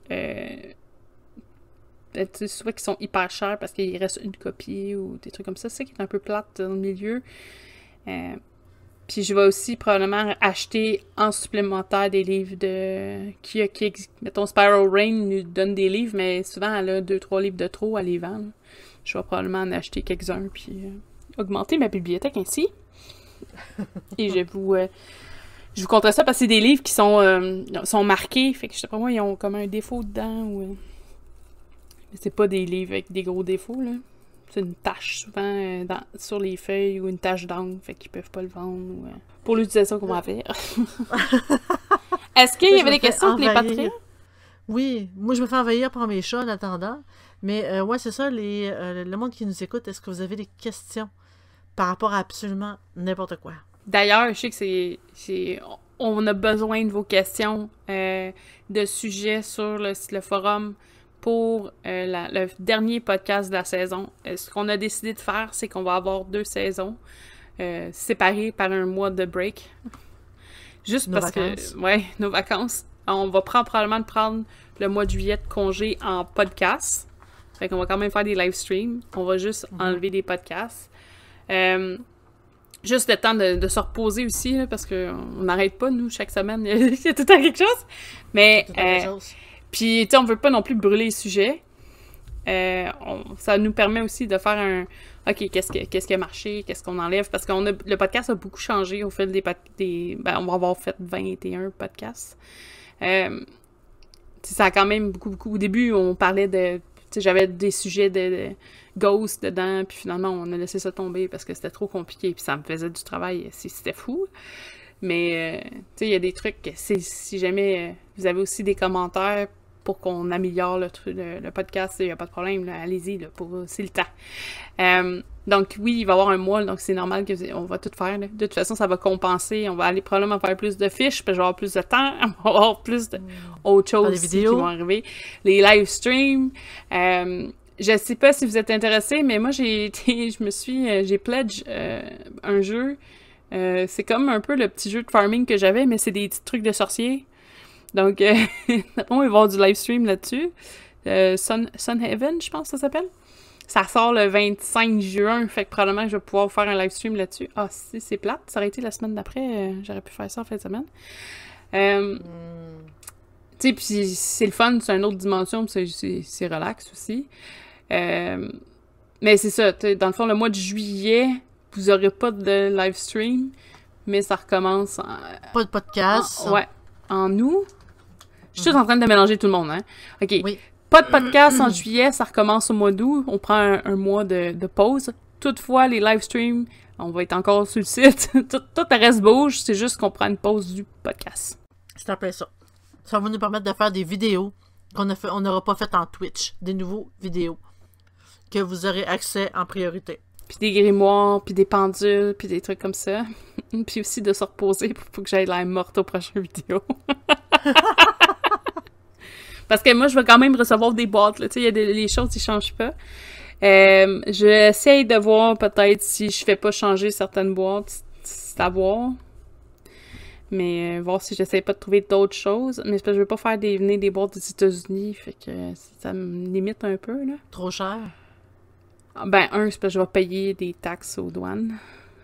soit qu'ils sont hyper chers parce qu'il reste une copie ou des trucs comme ça. C'est ça qui est un peu plate dans le milieu. Puis je vais aussi probablement acheter en supplémentaire des livres mettons, Spiral Rain nous donne des livres, mais souvent elle a 2-3 livres de trop à les vendre. Je vais probablement en acheter quelques-uns, puis augmenter ma bibliothèque ainsi. Et je vous conterai ça parce que c'est des livres qui sont marqués, fait que je sais pas moi, ils ont comme un défaut dedans, ou... Mais c'est pas des livres avec des gros défauts, là. C'est une tache souvent sur les feuilles ou une tache d'encre, fait qu'ils peuvent pas le vendre. Ou, pour l'utilisation qu'on va faire. Est-ce qu'il y avait des questions pour les patrons? Oui, moi je me fais envahir par mes chats en attendant. Mais ouais, c'est ça, le monde qui nous écoute, est-ce que vous avez des questions par rapport à absolument n'importe quoi? D'ailleurs, je sais que on a besoin de vos questions de sujets sur le forum pour le dernier podcast de la saison. Ce qu'on a décidé de faire, c'est qu'on va avoir 2 saisons séparées par un mois de break. Juste nos parce vacances. Ouais, nos vacances. On va probablement prendre le mois de juillet de congé en podcast. Fait qu'on va quand même faire des live streams. On va juste enlever des podcasts. Juste le temps de se reposer aussi, là, parce qu'on n'arrête pas, nous, chaque semaine. Il y a tout le temps quelque chose. Mais... Puis, tu sais, on veut pas non plus brûler les sujets. Ça nous permet aussi de faire un... OK, qu'est-ce qui a marché? Qu'est-ce qu'on enlève? Parce que le podcast a beaucoup changé au fil des on va avoir fait 21 podcasts. Ça a quand même beaucoup... Au début, on parlait de... Tu sais, j'avais des sujets de ghost dedans, puis finalement, on a laissé ça tomber parce que c'était trop compliqué, puis ça me faisait du travail. C'était fou. Mais, tu sais, il y a des trucs que si jamais vous avez aussi des commentaires pour qu'on améliore le podcast, il n'y a pas de problème, là, allez-y, là, c'est le temps. Donc oui, il va y avoir un mois, donc c'est normal qu'on va tout faire. Là. De toute façon, ça va compenser. On va aller probablement faire plus de fiches, puis je vais avoir plus de temps, on va avoir plus d'autres choses qui vont arriver. Les live streams. Je sais pas si vous êtes intéressés, mais moi, j'ai pledge un jeu. C'est comme un peu le petit jeu de farming que j'avais, mais c'est des petits trucs de sorciers. Donc, on va avoir du live stream là-dessus. Sun Heaven, je pense que ça s'appelle. Ça sort le 25 juin, fait que probablement je vais pouvoir faire un live stream là-dessus. Ah, si, c'est plate. Ça aurait été la semaine d'après, j'aurais pu faire ça en fin de semaine. Tu sais, puis c'est le fun, c'est une autre dimension, puis c'est relax aussi. Mais c'est ça, dans le fond, le mois de juillet, vous aurez pas de live stream, mais ça recommence Pas de podcast. ouais, en août. Je suis en train de mélanger tout le monde, hein? OK. Oui. Pas de podcast en juillet, ça recommence au mois d'août. On prend un mois de pause. Toutefois, les live streams, on va être encore sur le site. tout le reste bouge, c'est juste qu'on prend une pause du podcast. C'est un peu ça. Ça va nous permettre de faire des vidéos on n'aura pas faites en Twitch. Des nouveaux vidéos que vous aurez accès en priorité. Puis des grimoires, puis des pendules, puis des trucs comme ça. Puis aussi de se reposer pour que j'aille l'air morte aux prochaines vidéos. Parce que moi, je vais quand même recevoir des boîtes, là. Tu sais, les choses, ils changent pas. J'essaye de voir peut-être si je fais pas changer certaines boîtes, c'est à voir. Mais voir si j'essaye pas de trouver d'autres choses. Mais c'est parce que je veux pas faire venir des boîtes des États-Unis, fait que ça me limite un peu, là. Trop cher? Ben, c'est parce que je vais payer des taxes aux douanes.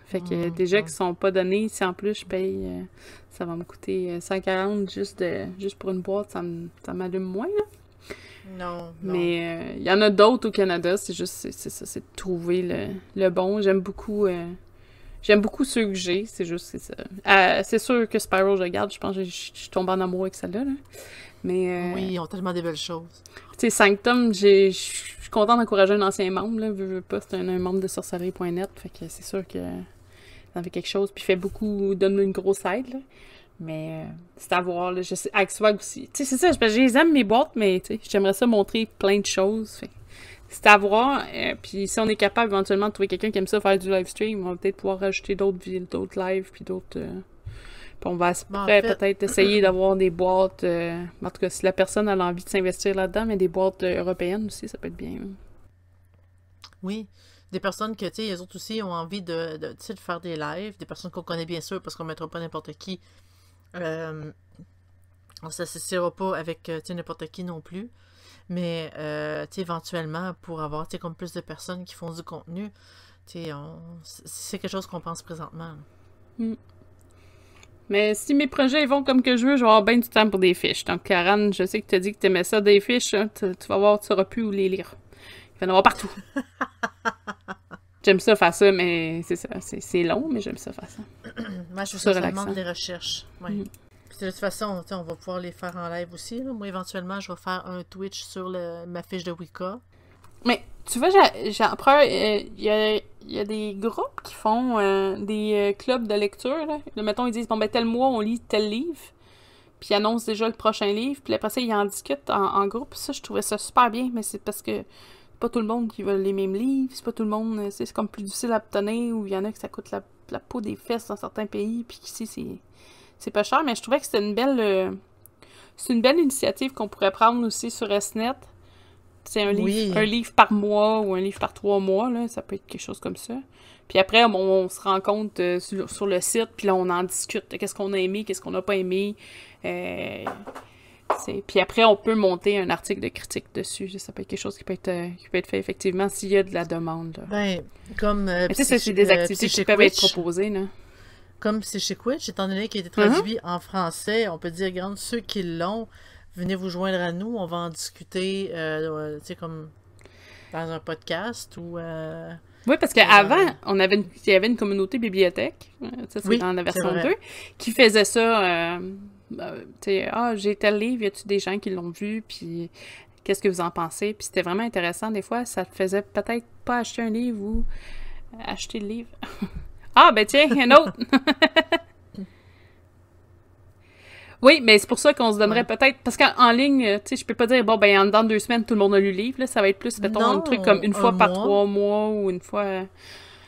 Fait que déjà qu'ils sont pas donnés, si en plus je paye, ça va me coûter 140 juste pour une boîte, ça m'allume moins, là. Non. Mais il y en a d'autres au Canada, c'est juste, c'est ça, c'est de trouver le bon. J'aime beaucoup ceux que j'ai, c'est juste, c'est ça. C'est sûr que Spiral, je regarde, je pense que je suis tombée en amour avec celle-là, là. Mais, oui, ils ont tellement des belles choses. Tu sais, Sanctum, je suis contente d'encourager un ancien membre, là, veux pas, c'est un membre de sorcellerie.net, fait que c'est sûr que ça fait quelque chose, puis fait beaucoup, donne une grosse aide, là. Mais c'est à voir, là, je sais, avec Swag aussi. Tu sais, c'est ça, je les aime mes boîtes, mais tu sais, j'aimerais ça montrer plein de choses, fait c'est à voir, puis si on est capable éventuellement de trouver quelqu'un qui aime ça faire du live stream, on va peut-être pouvoir rajouter d'autres lives, puis d'autres... Puis on va peut-être essayer d'avoir des boîtes, en tout cas, si la personne a envie de s'investir là-dedans, mais des boîtes européennes aussi, ça peut être bien. Oui, des personnes que, tu sais, les autres aussi ont envie de faire des lives, des personnes qu'on connaît bien sûr, parce qu'on ne mettra pas n'importe qui. On ne s'associera pas avec n'importe qui non plus. Mais, tu sais, éventuellement, pour avoir, tu sais, comme plus de personnes qui font du contenu, tu sais, c'est quelque chose qu'on pense présentement. Mais si mes projets ils vont comme que je veux, je vais avoir bien du temps pour des fiches. Donc, Karen, je sais que tu as dit que tu aimais ça, des fiches. Hein, tu vas voir, tu sauras plus où les lire. Il va y en avoir partout. J'aime ça faire ça, mais c'est ça. C'est long, mais j'aime ça faire ça. Moi, je fais seulement des recherches. Ouais. Puis de toute façon, on va pouvoir les faire en live aussi. Là. Moi, éventuellement, je vais faire un Twitch sur ma fiche de Wicca. Mais tu vois, il y a des groupes qui font des clubs de lecture. Là. Mettons, ils disent, bon, ben, tel mois, on lit tel livre. Puis ils annoncent déjà le prochain livre. Puis après ça, ils en discutent en groupe. Ça, je trouvais ça super bien. Mais c'est parce que c'est pas tout le monde qui veut les mêmes livres. C'est pas tout le monde... C'est comme plus difficile à obtenir. Ou il y en a que ça coûte la peau des fesses dans certains pays. Puis ici, c'est pas cher. Mais je trouvais que c'était une belle initiative qu'on pourrait prendre aussi sur SNET. C'est un livre par mois ou un livre par 3 mois, là, ça peut être quelque chose comme ça. Puis après, on se rencontre sur le site, puis là, on en discute. Qu'est-ce qu'on a aimé, qu'est-ce qu'on n'a pas aimé. Puis après, on peut monter un article de critique dessus. Ça peut être quelque chose qui peut être fait, effectivement, s'il y a de la demande. Là. Ben, comme... tu sais, c'est des activités qui peuvent être proposées, là. Comme c'est chez Quitch, étant donné qu'il a été traduit en français, on peut dire, regarde, ceux qui l'ont... Venez vous joindre à nous, on va en discuter, tu sais, comme dans un podcast ou... Oui, parce qu'avant, il y avait une communauté bibliothèque, ça c'est dans la version 2, qui faisait ça, tu sais, j'ai tel livre, y a-tu des gens qui l'ont vu, puis qu'est-ce que vous en pensez? Puis c'était vraiment intéressant, des fois, ça te faisait peut-être pas acheter un livre ou acheter le livre. Ah, ben tiens, un autre! Oui, mais c'est pour ça qu'on se donnerait peut-être... Parce qu'en ligne, tu sais, je peux pas dire, bon, ben, en dedans de 2 semaines, tout le monde a lu le livre, là. Ça va être plus, mettons, un truc comme une fois par 3 mois ou une fois...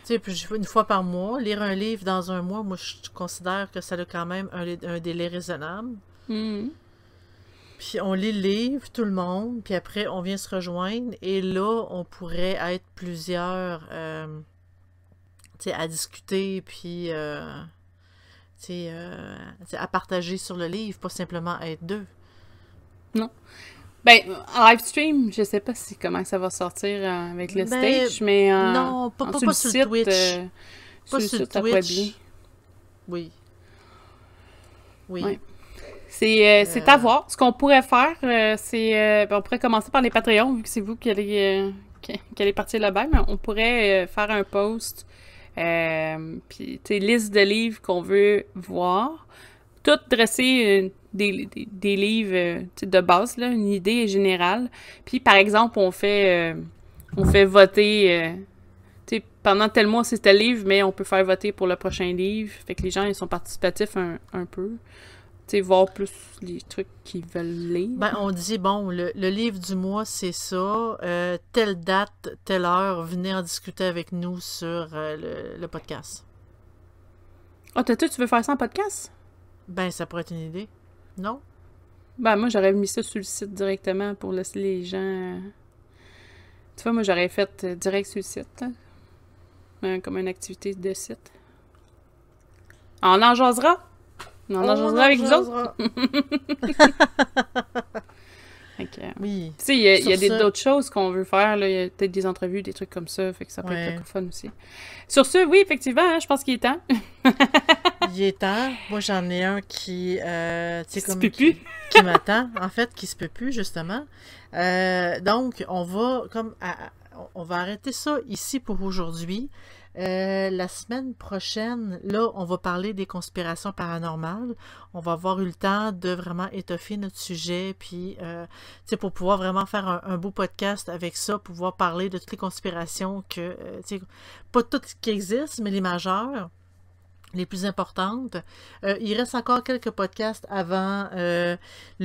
Tu sais, une fois par mois. Lire un livre dans un mois, moi, je considère que ça a quand même un délai raisonnable. Puis on lit le livre, tout le monde, puis après, on vient se rejoindre. Et là, on pourrait être plusieurs, tu sais, à discuter, puis... à partager sur le livre, pas simplement être 2. Non. Ben, en live stream, je sais pas comment ça va sortir avec le stage, mais non, pas sur le Twitch. Pas sur le Twitch. Oui. Ouais. C'est à voir. Ce qu'on pourrait faire, on pourrait commencer par les Patreons, vu que c'est vous qui allez partir là-bas, mais on pourrait faire un post, puis, tu sais, liste de livres qu'on veut voir. Tout dresser des livres tu sais, de base, là, une idée générale. Puis, par exemple, on fait voter... tu sais, pendant tel mois, c'est tel livre, mais on peut faire voter pour le prochain livre. Fait que les gens, ils sont participatifs un peu. Tu sais, voir plus les trucs qu'ils veulent lire. Ben, on dit, bon, le livre du mois, c'est ça. Telle date, telle heure, venez en discuter avec nous sur le podcast. Ah, tu veux faire ça en podcast? Ben, ça pourrait être une idée. Non? Ben, moi, j'aurais mis ça sur le site directement pour laisser les gens... Tu vois, moi, j'aurais fait direct sur le site. Hein? Comme une activité de site. On en jasera? On en jasera avec vous autres? Okay. Oui. Tu sais, il y a d'autres choses qu'on veut faire. Il y a peut-être des entrevues, des trucs comme ça. Fait que ça peut être fun aussi. Sur ce, oui, effectivement, hein, je pense qu'il est temps. Il est temps. Moi, j'en ai un qui m'attend, en fait, qui se peut plus, justement. Donc, on va arrêter ça ici pour aujourd'hui. La semaine prochaine, là, on va parler des conspirations paranormales. On va avoir eu le temps de vraiment étoffer notre sujet, puis, tu sais, pour pouvoir vraiment faire un beau podcast avec ça, pouvoir parler de toutes les conspirations tu sais, pas toutes qui existent, mais les majeures, les plus importantes. Il reste encore quelques podcasts avant tu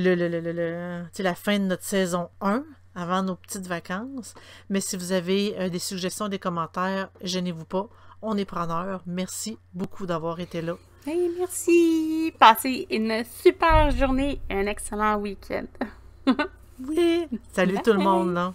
sais, la fin de notre saison 1. Avant nos petites vacances. Mais si vous avez des suggestions, des commentaires, gênez-vous pas. On est preneurs. Merci beaucoup d'avoir été là. Hey, merci! Passez une super journée et un excellent week-end. Oui! Salut tout le monde, là!